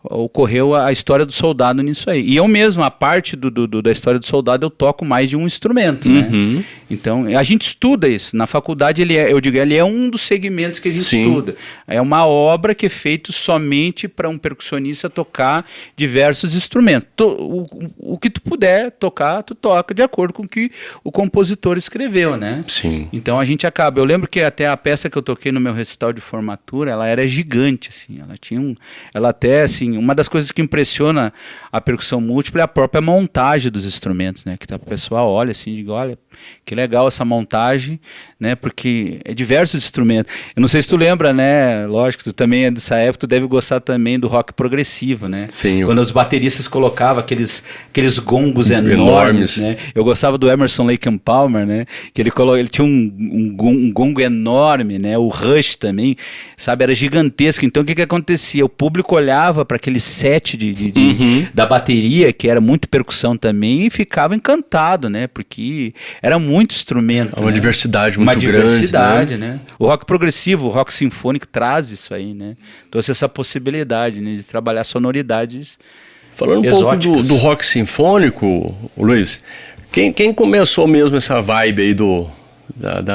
ocorreu a história do soldado nisso aí. E eu mesmo, a parte da história do soldado, eu toco mais de um instrumento, né? Então, a gente estuda isso. Na faculdade, ele é um dos segmentos que a gente estuda. É uma obra que é feita somente para um percussionista tocar diversos instrumentos. O que tu puder tocar, tu toca de acordo com o que o compositor escreveu, né? Sim. Então, a gente acaba... Eu lembro que até a peça que eu toquei no meu recital de formatura, ela era gigante, assim. Ela tinha ela até, assim... Uma das coisas que impressiona a percussão múltipla é a própria montagem dos instrumentos, né? Que o pessoal olha assim e diz, olha, que legal essa montagem, né? Porque é diversos instrumentos. Eu não sei se tu lembra, né? Lógico, tu também é dessa época, tu deve gostar também do rock progressivo, né? Sim. Quando os bateristas colocavam aqueles gongos enormes, né? Eu gostava do Emerson Lake and Palmer, né? Que ele tinha um gongo enorme, né? O Rush também, sabe? Era gigantesco. Então o que acontecia? O público olhava para aquele set da bateria, que era muito percussão também, e ficava encantado, né? Porque era muito instrumento. Uma diversidade muito grande. Uma diversidade, né? O rock progressivo, o rock sinfônico traz isso aí, né? Trouxe essa possibilidade, né, de trabalhar sonoridades falando exóticas. Um pouco do rock sinfônico, Luiz, quem começou mesmo essa vibe aí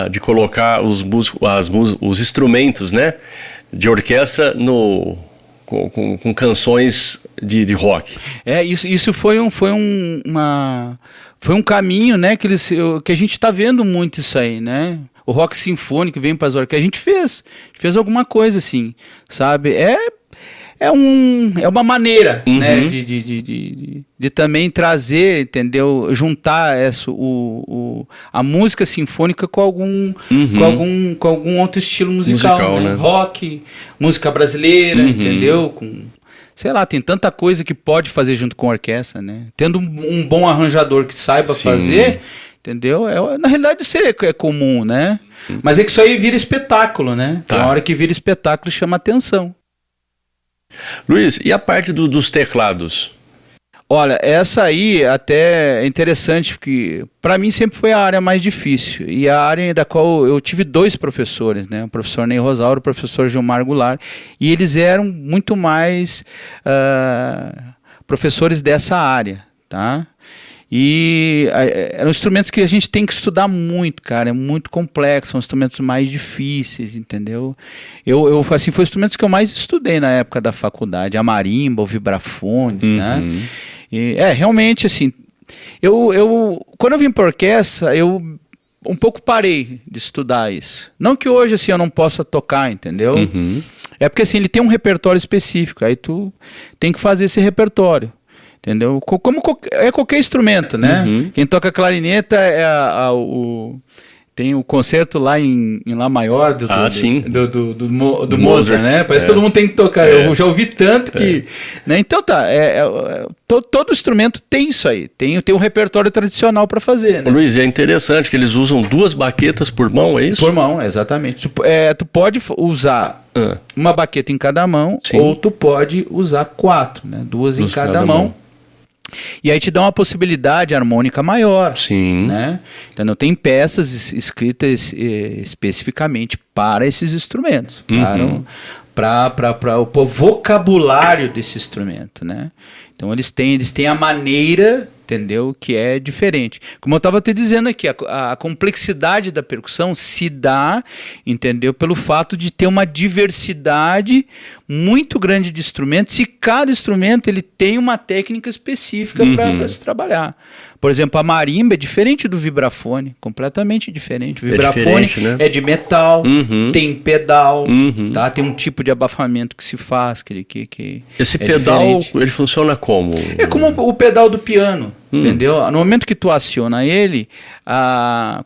de colocar os instrumentos, né, de orquestra com canções de rock? Isso foi um caminho, né, que a gente está vendo muito isso aí, né? O rock sinfônico vem para as orquestras, a gente fez alguma coisa assim, sabe? É uma maneira, né, de também trazer, entendeu? Juntar a música sinfônica com algum outro estilo musical, né? Rock, música brasileira, entendeu? Sei lá, tem tanta coisa que pode fazer junto com a orquestra, né? Tendo um bom arranjador que saiba fazer, entendeu? Na realidade isso é comum, né? Mas é que isso aí vira espetáculo, né? Tem uma hora que vira espetáculo e chama atenção. Luiz, e a parte dos teclados? Olha, essa aí até é interessante, porque para mim sempre foi a área mais difícil. E a área da qual eu tive 2 professores, né? O professor Ney Rosauro e o professor Gilmar Goulart. E eles eram muito mais professores dessa área, tá? E eram instrumentos que a gente tem que estudar muito, cara, é muito complexo, são instrumentos mais difíceis, entendeu? Assim, foi instrumentos que eu mais estudei na época da faculdade, a marimba, o vibrafone, né? E, realmente, assim, quando eu vim para orquestra, eu um pouco parei de estudar isso. Não que hoje, assim, eu não possa tocar, entendeu? É porque, assim, ele tem um repertório específico, aí tu tem que fazer esse repertório. Entendeu? Como qualquer instrumento, né? Quem toca clarineta tem o concerto lá em Lá maior do Mozart, né? Parece que todo mundo tem que tocar. Eu já ouvi tanto que... Né? Então tá, todo instrumento tem isso aí. Tem um repertório tradicional para fazer, né? Luiz, é interessante que eles usam 2 baquetas por mão, é isso? Por mão, exatamente. Tu pode usar uma baqueta em cada mão, ou tu pode usar 4, né? 2 em cada mão. E aí te dá uma possibilidade harmônica maior. Sim. Né? Então tem peças escritas especificamente para esses instrumentos, para o vocabulário desse instrumento, né? Então eles têm a maneira, entendeu, que é diferente. Como eu estava te dizendo aqui, a complexidade da percussão se dá, entendeu, pelo fato de ter uma diversidade muito grande de instrumentos, e cada instrumento ele tem uma técnica específica para se trabalhar. Por exemplo, a marimba é diferente do vibrafone, completamente diferente. O vibrafone né? é de metal, tem pedal, tá? Tem um tipo de abafamento que se faz. Que Esse é pedal, diferente. ele funciona como? É como o pedal do piano, entendeu? No momento que tu aciona ele,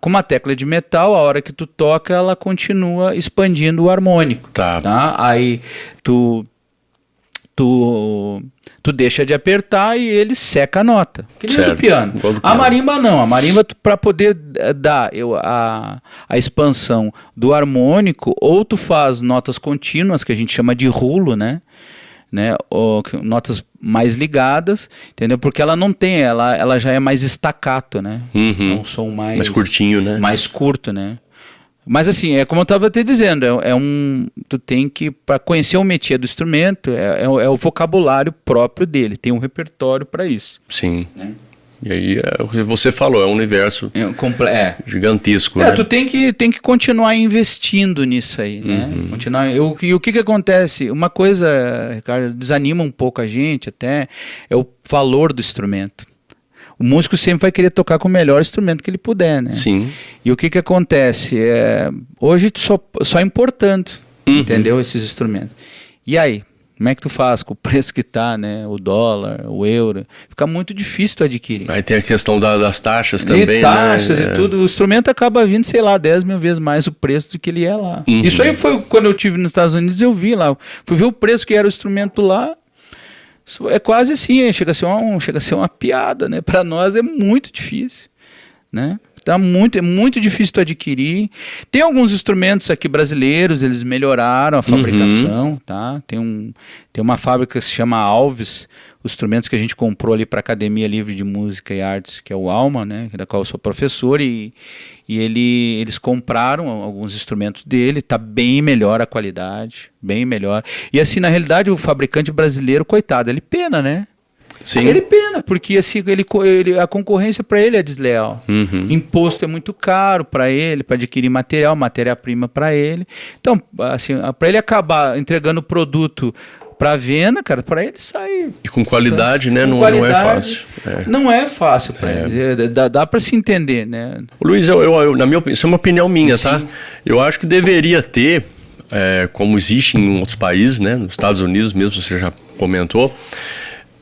com uma tecla de metal, a hora que tu toca, ela continua expandindo o harmônico. Tá. Aí tu deixa de apertar e ele seca a nota. Que nem do piano. A marimba não. A marimba, para poder dar a expansão do harmônico, ou tu faz notas contínuas, que a gente chama de rulo, né? Ou notas mais ligadas, entendeu? Porque ela não tem, ela já é mais staccato, né? É um som mais curtinho, né? Mais curto, né? Mas assim, é como eu estava te dizendo, tu tem que, para conhecer o métier do instrumento, é o vocabulário próprio dele, tem um repertório para isso. Sim. Né? E aí, o que você falou, é um universo gigantesco. Né? Tu tem que continuar investindo nisso aí, né? E o que acontece? Uma coisa, Ricardo, desanima um pouco a gente até, é o valor do instrumento. O músico sempre vai querer tocar com o melhor instrumento que ele puder, né? Sim. E o que acontece? Hoje só importando, entendeu? Esses instrumentos. E aí? Como é que tu faz com o preço que tá, né? O dólar, o euro. Fica muito difícil tu adquirir. Aí tem a questão das taxas também, taxas, né? E tudo. O instrumento acaba vindo, sei lá, 10 mil vezes mais o preço do que ele é lá. Isso aí foi quando eu estive nos Estados Unidos, eu vi lá. Fui ver o preço que era o instrumento lá. É quase assim, chega a ser uma piada, né? Para nós é muito difícil, né? É muito difícil tu adquirir. Tem alguns instrumentos aqui brasileiros, eles melhoraram a fabricação, tá? Tem uma fábrica que se chama Alves, os instrumentos que a gente comprou ali para a Academia Livre de Música e Artes, que é o Alma, né? Da qual eu sou professor, e eles compraram alguns instrumentos dele, tá bem melhor a qualidade, bem melhor. E assim, na realidade, o fabricante brasileiro, coitado, ele pena, né? Sim. Ele pena, porque assim, a concorrência para ele é desleal. Imposto é muito caro para ele, para adquirir matéria-prima para ele. Então, assim, para ele acabar entregando o produto para venda, cara, para ele sair. E com qualidade, né? Não é fácil. Não é fácil para ele. Dá para se entender, né? Luiz, na minha opinião, isso é uma opinião minha, tá? Eu acho que deveria ter, como existe em outros países, né? Nos Estados Unidos mesmo, você já comentou.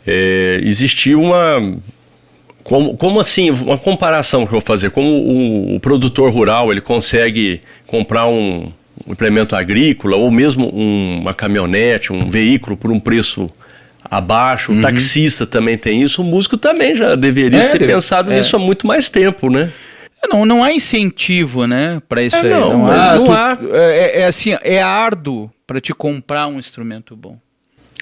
Existir como assim, uma comparação que eu vou fazer, como o produtor rural ele consegue comprar um implemento agrícola ou mesmo uma caminhonete, um veículo por um preço abaixo, o taxista também tem isso, o músico também já deveria ter pensado nisso há muito mais tempo, né? Não há incentivo, né, para isso aí. Não há. Assim, é árduo para te comprar um instrumento bom.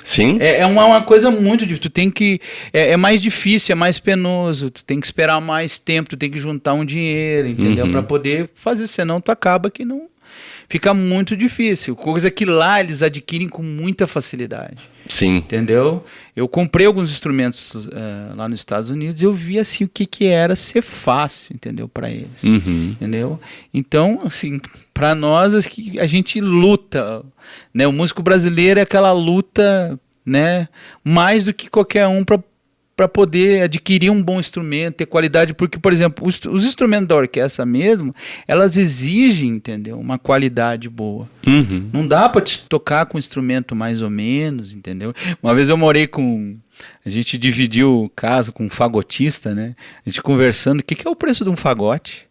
Sim. É uma coisa muito difícil. Tu tem que. É mais difícil, é mais penoso. Tu tem que esperar mais tempo, tu tem que juntar um dinheiro, entendeu? Para poder fazer, senão tu acaba que não. Fica muito difícil. Coisa que lá eles adquirem com muita facilidade. Sim. Entendeu? Eu comprei alguns instrumentos lá nos Estados Unidos e eu vi assim o que era ser fácil, entendeu? Para eles. Entendeu? Então, assim, para nós a gente luta, né? O músico brasileiro é aquela luta, né? Mais do que qualquer um para poder adquirir um bom instrumento, ter qualidade, porque, por exemplo, os instrumentos da orquestra mesmo, elas exigem, entendeu? Uma qualidade boa. Não dá para te tocar com um instrumento mais ou menos, entendeu? Uma vez eu morei a gente dividiu casa com um fagotista, né? A gente conversando, o que é o preço de um fagote?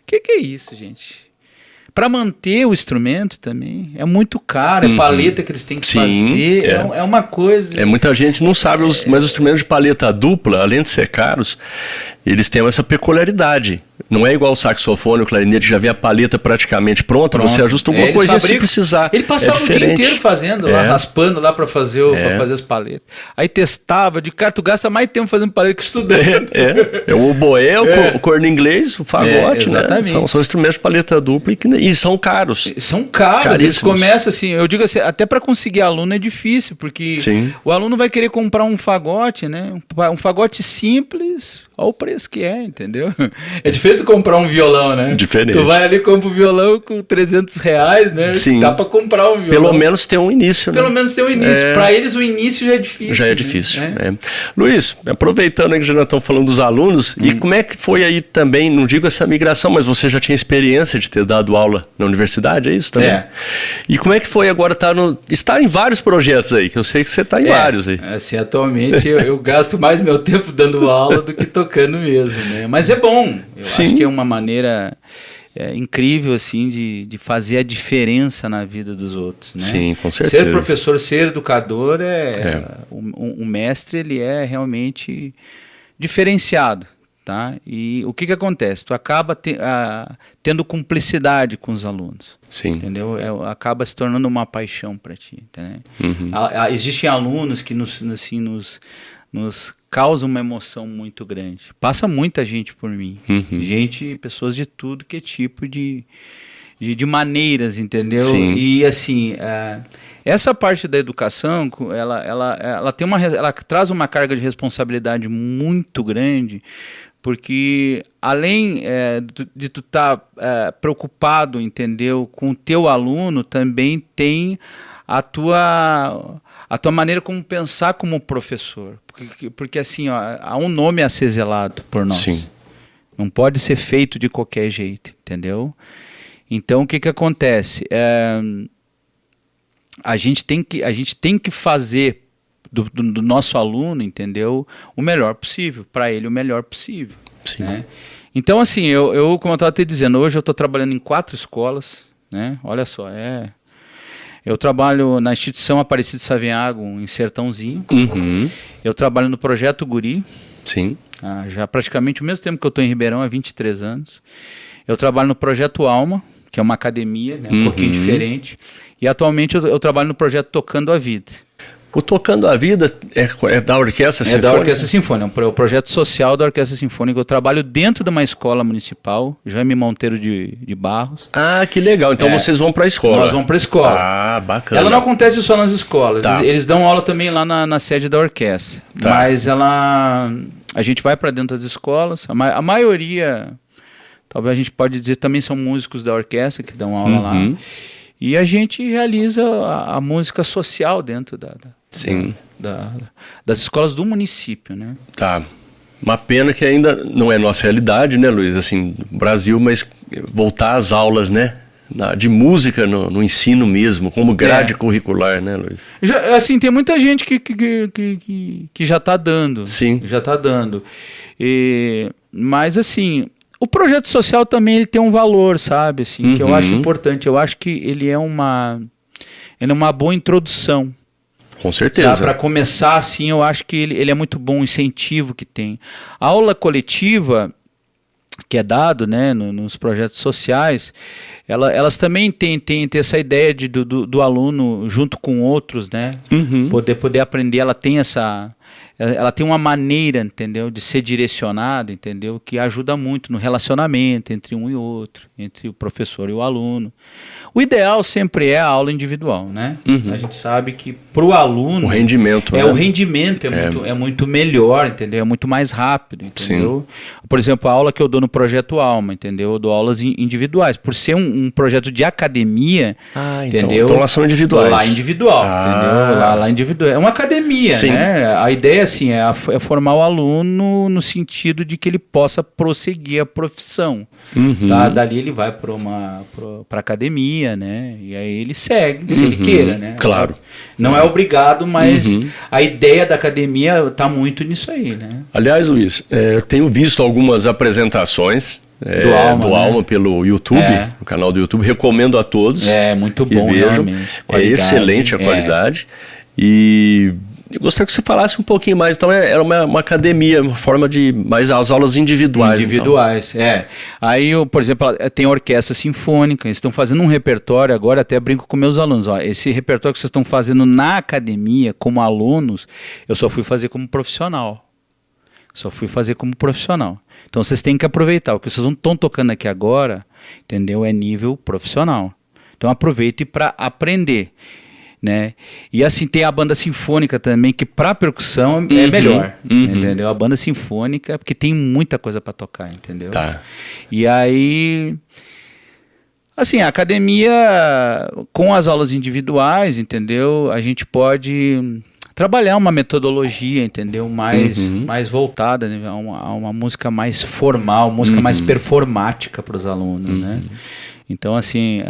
O que é isso, gente? Para manter o instrumento também é muito caro, é paleta que eles têm que fazer, é uma coisa... Muita gente não sabe, mas os instrumentos de paleta dupla, além de ser caros, eles têm essa peculiaridade. Não é igual o saxofone, o clarinete, que já vem a paleta praticamente pronta, você ajusta alguma coisinha se precisar. Ele passava o dia inteiro fazendo, lá, raspando lá para fazer, pra fazer as paletas. Aí testava, de cara, tu gasta mais tempo fazendo paleta que estudando. É o oboé, o corno inglês, o fagote, exatamente. Né? São instrumentos de paleta dupla e são caros. São caros, eles começam assim, eu digo assim, até para conseguir aluno é difícil, porque o aluno vai querer comprar um fagote, né? Um fagote simples, olha o preço que é, entendeu? É diferente comprar um violão, né? Diferente. Tu vai ali e compra um violão com R$300, né? Sim. Dá para comprar um violão. Pelo menos tem um início, né? Pelo menos tem um início. Para eles o início já é difícil. Já é difícil. Né? Luiz, aproveitando aí que já estão falando dos alunos, e como é que foi aí também, não digo essa migração, mas você já tinha experiência de ter dado aula na universidade, é isso também? E como é que foi agora estar em vários projetos aí, que eu sei que você está em vários aí. Assim, atualmente eu gasto mais meu tempo dando aula do que tocando mesmo, né? Mas é bom. Eu acho que é uma maneira incrível, assim, de fazer a diferença na vida dos outros, né? Sim, com certeza. Ser professor, ser educador, um mestre, ele é realmente diferenciado, tá? E o que acontece? Tu acaba tendo cumplicidade com os alunos. Sim. Entendeu? Acaba se tornando uma paixão para ti, entendeu? Existem alunos que nos causa uma emoção muito grande. Passa muita gente por mim. Pessoas de tudo que é tipo de maneiras, entendeu? Sim. E assim, essa parte da educação, ela traz uma carga de responsabilidade muito grande, porque além de tu estar preocupado, entendeu, com o teu aluno, também tem a tua maneira como pensar como professor. Porque assim, há um nome a ser zelado por nós. Sim. Não pode ser feito de qualquer jeito, entendeu? Então, o que acontece? A gente tem que fazer do nosso aluno, entendeu, o melhor possível, para ele o melhor possível. Sim. Né? Então, assim, eu como eu estava te dizendo, hoje eu estou trabalhando em 4 escolas, né? Olha só, eu trabalho na instituição Aparecido Saviago, em Sertãozinho. Eu trabalho no Projeto Guri. Sim. Já praticamente o mesmo tempo que eu estou em Ribeirão, há 23 anos. Eu trabalho no Projeto Alma, que é uma academia, né, um pouquinho diferente. E atualmente eu trabalho no projeto Tocando a Vida. O Tocando a Vida é da Orquestra Sinfônica? É da Orquestra Sinfônica, é o projeto social da Orquestra Sinfônica. Eu trabalho dentro de uma escola municipal, Jaime Monteiro de Barros. Ah, que legal. Então vocês vão para a escola. Nós vamos para a escola. Ah, bacana. Ela não acontece só nas escolas. Eles dão aula também lá na sede da orquestra. Mas a gente vai para dentro das escolas. A maioria, talvez a gente pode dizer, também são músicos da orquestra que dão aula lá. E a gente realiza a música social dentro das escolas do município, né? Tá. Uma pena que ainda não é nossa realidade, né, Luiz? Assim, no Brasil, mas voltar às aulas, né? De música no ensino mesmo, como grade curricular, né, Luiz? Assim, tem muita gente que já está dando. Sim. Já está dando. Mas, assim, o projeto social também ele tem um valor, sabe? Assim, que eu acho importante. Eu acho que ele é uma boa introdução. Com certeza. Para começar, assim, eu acho que ele é muito bom, o incentivo que tem. A aula coletiva, que é dado, né, nos projetos sociais, elas também têm essa ideia do aluno junto com outros, né? Poder aprender. Ela tem uma maneira, entendeu, de ser direcionada, entendeu, que ajuda muito no relacionamento entre um e outro, entre o professor e o aluno. O ideal sempre é a aula individual, né? A gente sabe que para o aluno... O rendimento, o rendimento é muito melhor, entendeu? É muito mais rápido, entendeu? Sim. Por exemplo, a aula que eu dou no Projeto Alma, entendeu? Eu dou aulas individuais. Por ser um projeto de academia, entendeu? Então lá são individuais. Lá individual, entendeu? Lá individual. É uma academia, sim, né? A ideia, assim, é formar o aluno no sentido de que ele possa prosseguir a profissão. Tá? Dali ele vai para academia, né? E aí ele segue, se ele queira, né? Claro. Não é obrigado, mas a ideia da academia está muito nisso aí, né? Aliás, Luiz, eu tenho visto algumas apresentações do Alma pelo YouTube, no canal do YouTube. Recomendo a todos. É muito bom, vejam. realmente. É excelente a qualidade. E Eu gostaria que você falasse um pouquinho mais. Então, era uma academia, uma forma de mais as aulas individuais. Individuais, então. Aí, por exemplo, tem a orquestra sinfônica, eles estão fazendo um repertório, agora até brinco com meus alunos. Ó, esse repertório que vocês estão fazendo na academia, como alunos, eu só fui fazer como profissional. Então, vocês têm que aproveitar. O que vocês estão tocando aqui agora, entendeu? É nível profissional. Então, aproveite para aprender. Né? E assim tem a banda sinfônica também, que para percussão é melhor, entendeu? A banda sinfônica, porque tem muita coisa para tocar, entendeu? Tá. E aí, assim, a academia com as aulas individuais, entendeu? A gente pode trabalhar uma metodologia, entendeu? Mais voltada, né? a uma música mais formal, música mais performática para os alunos, né? Então, assim,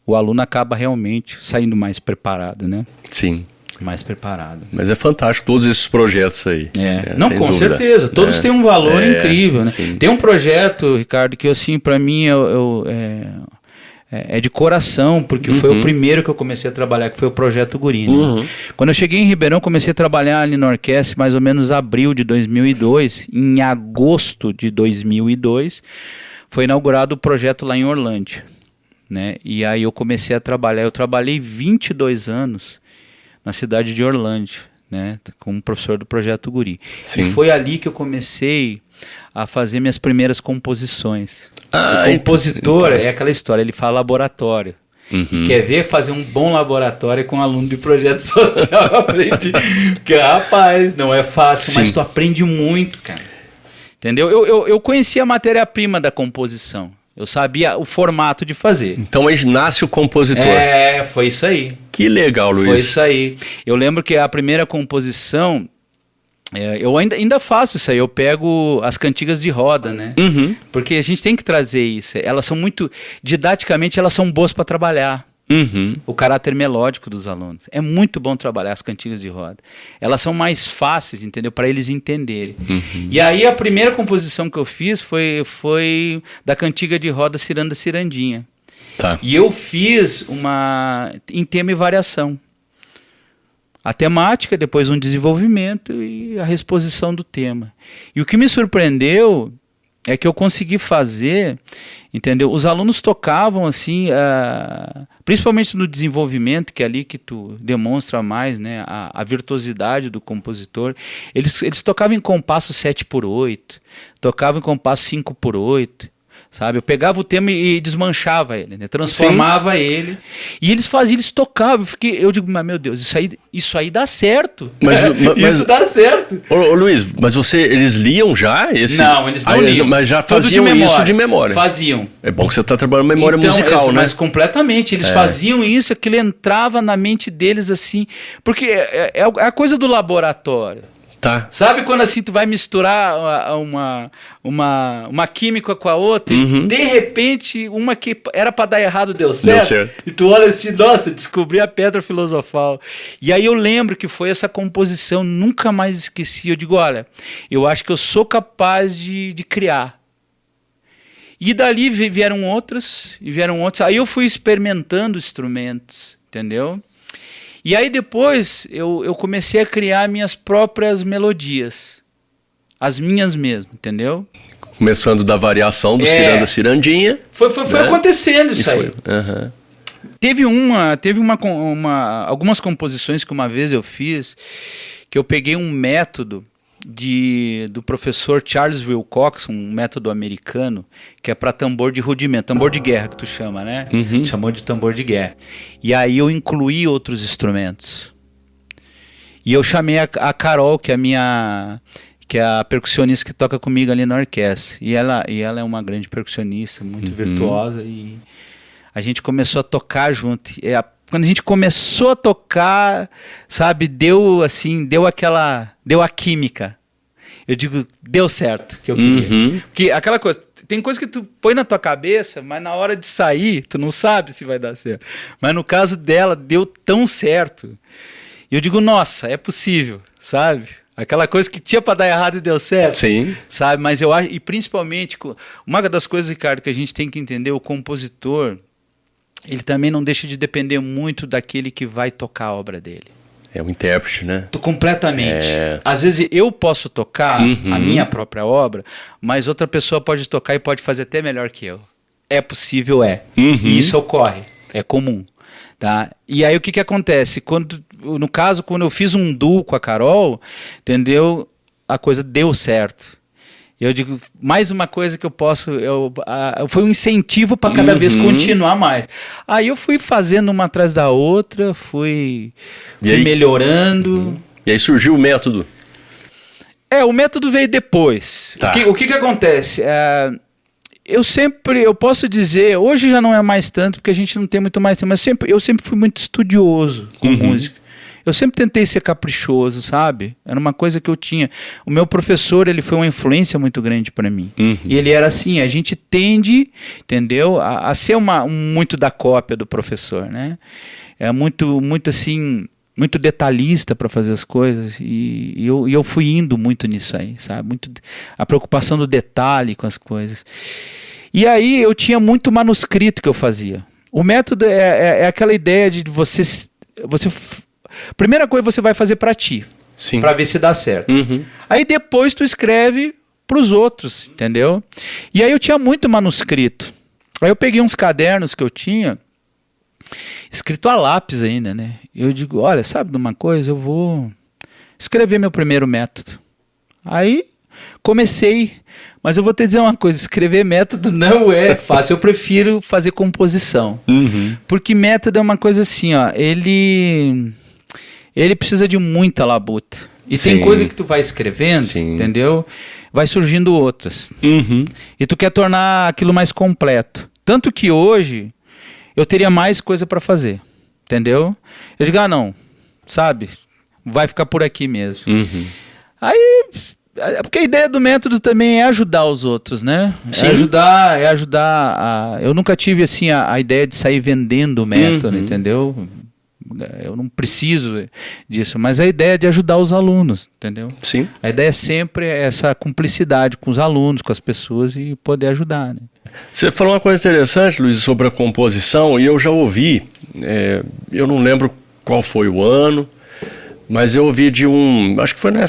o aluno acaba realmente saindo mais preparado, né? Sim. Mais preparado. Mas é fantástico todos esses projetos aí. Não, com dúvida. Certeza. Todos têm um valor incrível, né? Sim. Tem um projeto, Ricardo, que assim, para mim é de coração, porque foi o primeiro que eu comecei a trabalhar, que foi o Projeto Guri. Né? Quando eu cheguei em Ribeirão, comecei a trabalhar ali no orquestra mais ou menos abril de 2002. Em agosto de 2002, foi inaugurado o projeto lá em Orlândia. Né? E aí eu comecei a trabalhar, eu trabalhei 22 anos na cidade de Orlândia, né? Como professor do Projeto Guri. Sim. E foi ali que eu comecei a fazer minhas primeiras composições. O compositor é aquela história, ele fala laboratório. E quer ver fazer um bom laboratório com um aluno de projeto social. Eu aprendi, porque rapaz, não é fácil, mas tu aprende muito, cara. Entendeu? Eu conhecia a matéria-prima da composição. Eu sabia o formato de fazer. Então aí nasce o compositor. Foi isso aí. Que legal, Luiz. Foi isso aí. Eu lembro que a primeira composição, eu ainda faço isso aí. Eu pego as cantigas de roda, né? Porque a gente tem que trazer isso. Elas são muito, didaticamente, elas são boas para trabalhar. O caráter melódico dos alunos. É muito bom trabalhar as cantigas de roda. Elas são mais fáceis, entendeu? Para eles entenderem. E aí a primeira composição que eu fiz foi da cantiga de roda Ciranda Cirandinha. Tá. E eu fiz em tema e variação. A temática, depois um desenvolvimento e a reexposição do tema. E o que me surpreendeu é que eu consegui fazer, entendeu? Os alunos tocavam assim, principalmente no desenvolvimento, que é ali que tu demonstra mais, né, a virtuosidade do compositor. Eles tocavam em compasso 7/8, tocavam em compasso 5/8. Sabe? Eu pegava o tema e desmanchava ele, né? Transformava ele. E eles tocavam. Eu digo, mas meu Deus, isso aí dá certo. Isso dá certo. Ô, Luiz, mas eles liam já? Não, eles não liam. Mas já faziam isso de memória. Faziam. É bom que você está trabalhando memória musical, né? Mas completamente. Eles faziam isso, aquilo entrava na mente deles assim. Porque é a coisa do laboratório. Tá. Sabe quando assim tu vai misturar uma química com a outra e de repente uma que era para dar errado deu certo. E tu olha assim, nossa, descobri a pedra filosofal. E aí eu lembro que foi essa composição, nunca mais esqueci. Eu digo, olha, eu acho que eu sou capaz de criar. E dali vieram outros. Aí eu fui experimentando instrumentos, entendeu? E aí depois eu comecei a criar minhas próprias melodias. As minhas mesmo, entendeu? Começando da variação do Ciranda Cirandinha. Foi acontecendo isso aí. Teve algumas composições que uma vez eu fiz, que eu peguei um método do professor Charles Wilcox, um método americano, que é para tambor de rudimento, tambor de guerra que tu chama, né? Chamou de tambor de guerra. E aí eu incluí outros instrumentos. E eu chamei a Carol, que é a percussionista que toca comigo ali na orquestra. E ela é uma grande percussionista, muito virtuosa, e a gente começou a tocar junto. Quando a gente começou a tocar, sabe, deu a química. Eu digo, deu certo, que eu queria. Porque aquela coisa, tem coisa que tu põe na tua cabeça, mas na hora de sair, tu não sabe se vai dar certo. Mas no caso dela, deu tão certo. E eu digo, nossa, é possível, sabe? Aquela coisa que tinha para dar errado e deu certo. Sim. Sabe, mas eu acho, e principalmente, uma das coisas, Ricardo, que a gente tem que entender, o compositor, ele também não deixa de depender muito daquele que vai tocar a obra dele. É um intérprete, né? Completamente. Às vezes eu posso tocar a minha própria obra, mas outra pessoa pode tocar e pode fazer até melhor que eu. É possível, E isso ocorre, é comum. Tá? E aí o que acontece? No caso, quando eu fiz um duo com a Carol, entendeu? A coisa deu certo. Eu digo, mais uma coisa que eu posso... foi um incentivo para cada vez continuar mais. Aí eu fui fazendo uma atrás da outra, fui melhorando. E aí surgiu o método. O método veio depois. Tá. O que acontece? Eu posso dizer, hoje já não é mais tanto, porque a gente não tem muito mais tempo, mas eu sempre fui muito estudioso com música. Eu sempre tentei ser caprichoso, sabe? Era uma coisa que eu tinha. O meu professor, ele foi uma influência muito grande para mim. E ele era assim, a gente tende, entendeu? A ser muito da cópia do professor, né? É muito assim, muito detalhista para fazer as coisas. E eu fui indo muito nisso aí, sabe? Muito a preocupação do detalhe com as coisas. E aí eu tinha muito manuscrito que eu fazia. O método é aquela ideia de você primeira coisa você vai fazer para ti, para ver se dá certo. Aí depois tu escreve para os outros, entendeu? E aí eu tinha muito manuscrito. Aí eu peguei uns cadernos que eu tinha, escrito a lápis ainda, né? Eu digo, olha, sabe de uma coisa? Eu vou escrever meu primeiro método. Aí comecei, mas eu vou te dizer uma coisa, escrever método não é fácil, eu prefiro fazer composição. Porque método é uma coisa assim, ó, ele precisa de muita labuta. E tem coisa que tu vai escrevendo, entendeu? Vai surgindo outras. E tu quer tornar aquilo mais completo. Tanto que hoje eu teria mais coisa para fazer, entendeu? Eu digo, não, sabe? Vai ficar por aqui mesmo. Aí, porque a ideia do método também é ajudar os outros, né? É ajudar eu nunca tive assim a ideia de sair vendendo o método, entendeu? Eu não preciso disso, mas a ideia é de ajudar os alunos, entendeu? Sim. A ideia é sempre essa cumplicidade com os alunos, com as pessoas e poder ajudar, né? Você falou uma coisa interessante, Luiz, sobre a composição, e eu já ouvi, eu não lembro qual foi o ano, mas eu ouvi de acho que foi não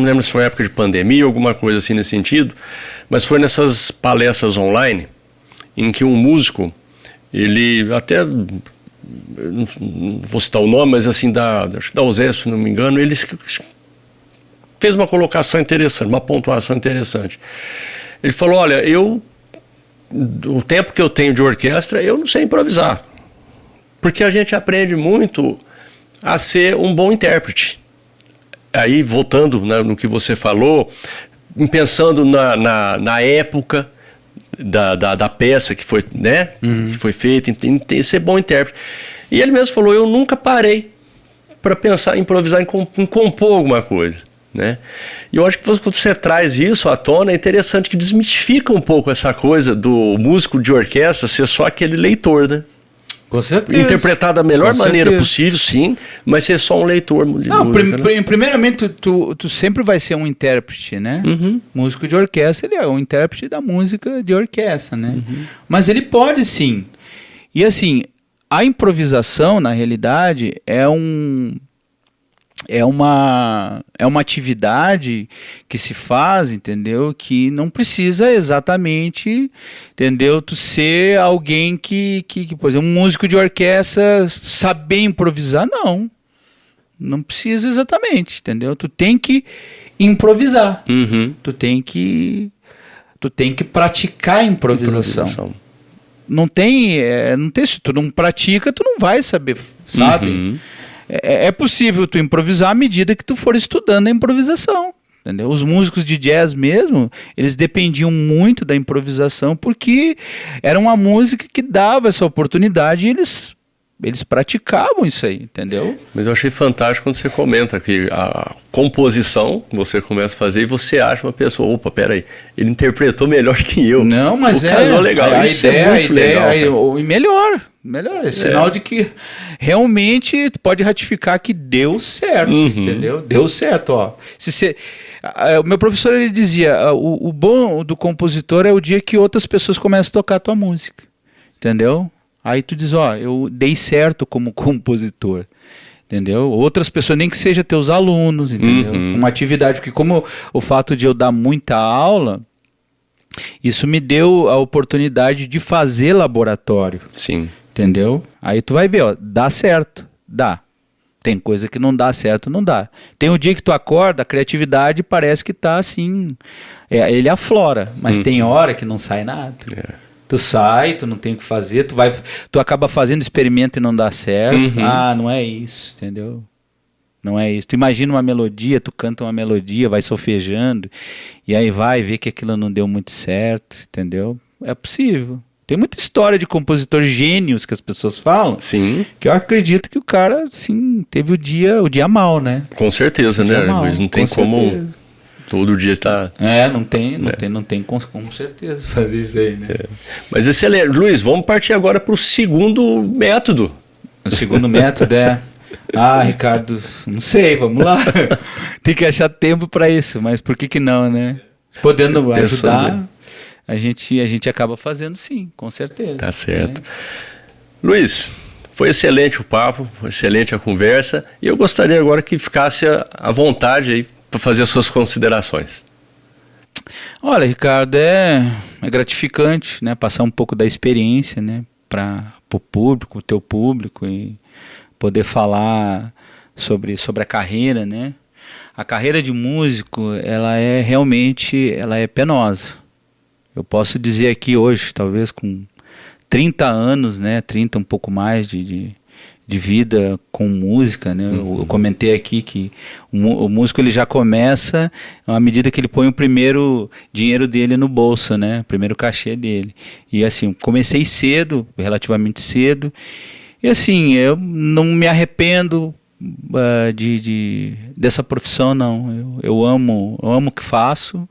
lembro se foi época de pandemia, alguma coisa assim nesse sentido, mas foi nessas palestras online, em que um músico, ele até, não vou citar o nome, mas assim, acho que da USESP, se não me engano, ele fez uma colocação interessante, uma pontuação interessante. Ele falou, olha, o tempo que eu tenho de orquestra, eu não sei improvisar. Porque a gente aprende muito a ser um bom intérprete. Aí, voltando no que você falou, pensando na época da peça que foi, né, que foi feita, tem que ser bom intérprete. E ele mesmo falou, eu nunca parei para pensar em improvisar, em compor alguma coisa, né? E eu acho que quando você traz isso à tona, é interessante que desmistifica um pouco essa coisa do músico de orquestra ser só aquele leitor, né? Com certeza. Interpretar da melhor maneira possível, sim, mas ser só um leitor de música, né? Primeiramente, tu sempre vai ser um intérprete, né? Músico de orquestra, ele é um intérprete da música de orquestra, né? Mas ele pode sim. E assim, a improvisação, na realidade, é uma atividade que se faz, entendeu? Que não precisa exatamente, entendeu? Tu ser alguém que por exemplo, um músico de orquestra saber improvisar, não precisa exatamente, entendeu? Tu tem que improvisar, tu tem que praticar a improvisação. Não tem, se tu não pratica, tu não vai saber, sabe? É possível tu improvisar à medida que tu for estudando a improvisação, entendeu? Os músicos de jazz mesmo, eles dependiam muito da improvisação porque era uma música que dava essa oportunidade e eles praticavam isso aí, entendeu? Mas eu achei fantástico quando você comenta que a composição você começa a fazer e você acha uma pessoa, opa, peraí, ele interpretou melhor que eu. Não, mas casou legal. Isso é muito legal. E melhor, é sinal de que realmente tu pode ratificar que deu certo, entendeu? Deu certo, ó. O meu professor, ele dizia, o bom do compositor é o dia que outras pessoas começam a tocar a tua música, entendeu? Aí tu diz, ó, eu dei certo como compositor. Entendeu? Outras pessoas, nem que seja teus alunos, entendeu? Uma atividade, porque como o fato de eu dar muita aula, isso me deu a oportunidade de fazer laboratório. Sim. Entendeu? Aí tu vai ver, ó, dá certo, dá. Tem coisa que não dá certo, não dá. Tem um dia que tu acorda, a criatividade parece que tá assim, ele aflora, mas tem hora que não sai nada. Tu sai, tu não tem o que fazer, tu acaba fazendo experimento e não dá certo. Ah, não é isso, entendeu? Não é isso. Tu imagina uma melodia, tu canta uma melodia, vai solfejando, e aí vai ver que aquilo não deu muito certo, entendeu? É possível. Tem muita história de compositores gênios que as pessoas falam. Sim. Que eu acredito que o cara, sim, teve o dia mal, né? Com certeza, né, Luiz? Não tem como todo dia estar... Não tem com certeza fazer isso aí, né? Mas excelente. Luiz, vamos partir agora para o segundo método. O segundo método Ricardo, não sei, vamos lá. Tem que achar tempo para isso, mas por que não, né? Podendo ajudar, a gente acaba fazendo sim, com certeza. Tá certo. Né? Luiz, foi excelente o papo, foi excelente a conversa, e eu gostaria agora que ficasse à vontade aí para fazer as suas considerações. Olha, Ricardo, é gratificante, né, passar um pouco da experiência, né, para o público, o teu público, e poder falar sobre a carreira, né? A carreira de músico, ela é penosa. Eu posso dizer aqui hoje, talvez com 30 anos, né, 30 um pouco mais de vida com música, né? Eu comentei aqui que o músico ele já começa à medida que ele põe o primeiro dinheiro dele no bolso, né? O primeiro cachê dele. E assim, comecei cedo, relativamente cedo, e assim, eu não me arrependo dessa profissão, não. Eu amo o que faço,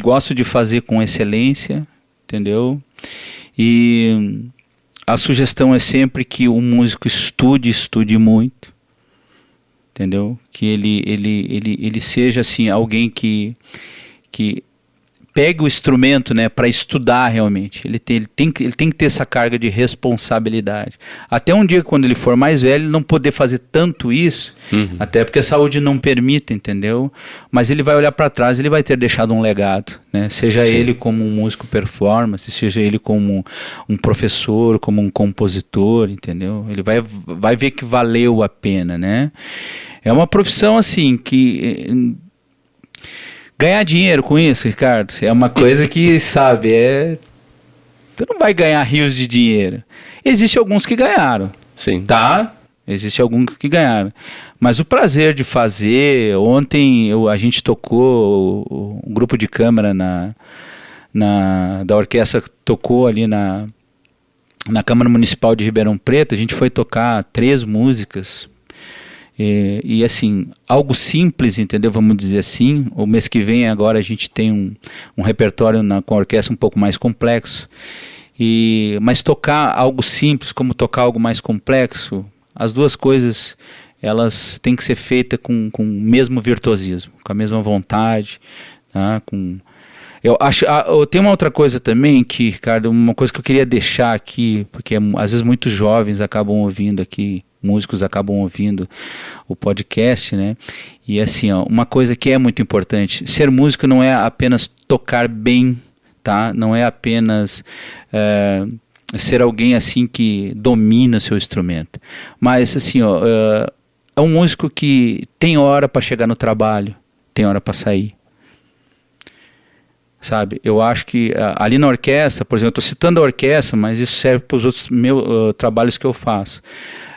gosto de fazer com excelência, entendeu? E a sugestão é sempre que o músico estude muito, entendeu? Que ele seja assim, alguém que pegue o instrumento, né, para estudar realmente. Ele tem que ter essa carga de responsabilidade. Até um dia, quando ele for mais velho, ele não poder fazer tanto isso, até porque a saúde não permite, entendeu? Mas ele vai olhar para trás, ele vai ter deixado um legado, né? Seja ele como um músico performance, seja ele como um professor, como um compositor, entendeu? Ele vai ver que valeu a pena, né? É uma profissão assim que... Ganhar dinheiro com isso, Ricardo, é uma coisa que, sabe, tu não vai ganhar rios de dinheiro. Existem alguns que ganharam. Sim. Tá? Existem alguns que ganharam. Mas o prazer de fazer... Ontem a gente tocou, um grupo de câmara da orquestra tocou ali na Câmara Municipal de Ribeirão Preto. A gente foi tocar 3 músicas... E assim, algo simples, entendeu? Vamos dizer assim. O mês que vem agora a gente tem um repertório com a orquestra um pouco mais complexo. Mas tocar algo simples como tocar algo mais complexo, as duas coisas elas têm que ser feitas com o mesmo virtuosismo, com a mesma vontade, tá? Eu tenho uma outra coisa também que, Ricardo, uma coisa que eu queria deixar aqui, porque às vezes muitos jovens acabam ouvindo aqui, músicos acabam ouvindo o podcast, né? E assim, uma coisa que é muito importante, ser músico não é apenas tocar bem, tá? Não é apenas ser alguém assim que domina seu instrumento, mas assim, é um músico que tem hora para chegar no trabalho, tem hora para sair. Sabe, eu acho que ali na orquestra, por exemplo, eu estou citando a orquestra, mas isso serve para os outros trabalhos que eu faço.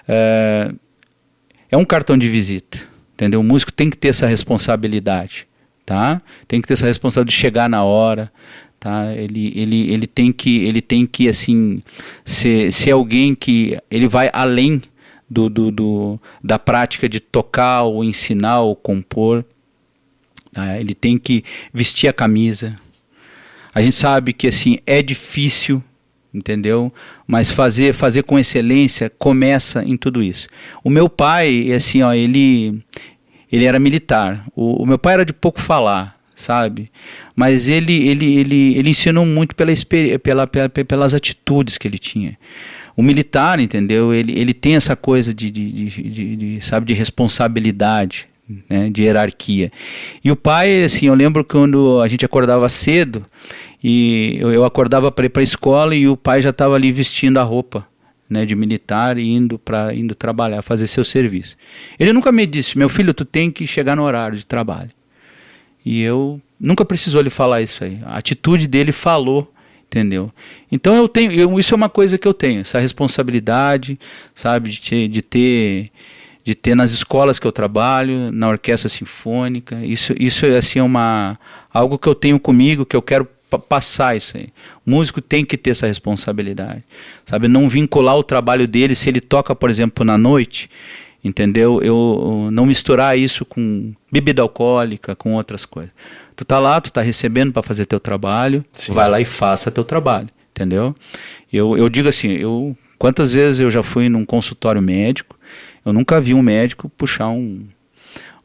É um cartão de visita, entendeu? O músico tem que ter essa responsabilidade, tá? Tem que ter essa responsabilidade de chegar na hora, tá? Ele tem que assim ser alguém que ele vai além da prática de tocar ou ensinar ou compor. Ele tem que vestir a camisa. A gente sabe que assim é difícil, entendeu? Mas fazer com excelência começa em tudo isso. O meu pai, assim, ele era militar. O meu pai era de pouco falar, sabe? Mas ele ensinou muito pelas atitudes que ele tinha. O militar, entendeu? Ele tem essa coisa sabe, de responsabilidade, né? De hierarquia. E o pai, assim, eu lembro quando a gente acordava cedo, e eu acordava para ir para a escola e o pai já estava ali vestindo a roupa, né, de militar e indo trabalhar, fazer seu serviço. Ele nunca me disse: meu filho, tu tem que chegar no horário de trabalho. E eu nunca precisou ele falar isso aí. A atitude dele falou, entendeu? Então isso é uma coisa que eu tenho, essa responsabilidade, sabe, de ter nas escolas que eu trabalho, na orquestra sinfônica. Isso assim, algo que eu tenho comigo, que eu quero passar isso aí. O músico tem que ter essa responsabilidade, sabe? Não vincular o trabalho dele, se ele toca, por exemplo, na noite, entendeu? Eu não misturar isso com bebida alcoólica, com outras coisas. Tu tá lá, tu tá recebendo para fazer teu trabalho, vai lá e faça teu trabalho, entendeu? Eu digo assim, quantas vezes eu já fui num consultório médico, eu nunca vi um médico puxar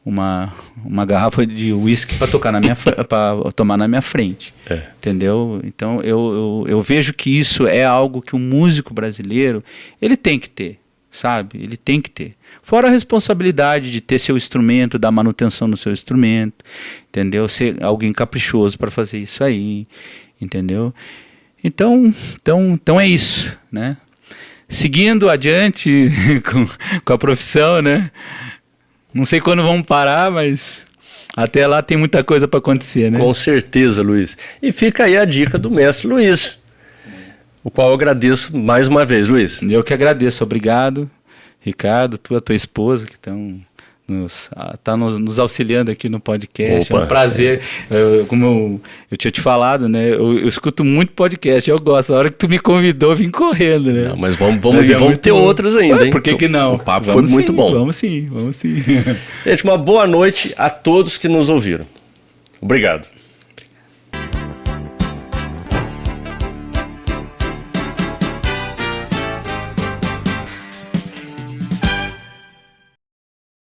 uma garrafa de uísque para tomar na minha frente, entendeu? Então eu vejo que isso é algo que o músico brasileiro ele tem que ter, sabe? Ele tem que ter. Fora a responsabilidade de ter seu instrumento, dar manutenção no seu instrumento, entendeu? Ser alguém caprichoso para fazer isso aí, entendeu? Então é isso, né? Seguindo adiante com a profissão, né? Não sei quando vamos parar, mas até lá tem muita coisa para acontecer, né? Com certeza, Luiz. E fica aí a dica do mestre Luiz, o qual eu agradeço mais uma vez, Luiz. Eu que agradeço. Obrigado, Ricardo, tua esposa, que estão nos auxiliando aqui no podcast. Opa, é um prazer. Como eu tinha te falado, né? Eu escuto muito podcast, eu gosto. A hora que tu me convidou, eu vim correndo, né? Não, mas vamos ter outros ainda, hein? Por que não? O papo foi muito bom. Vamos sim. Gente, uma boa noite a todos que nos ouviram. Obrigado.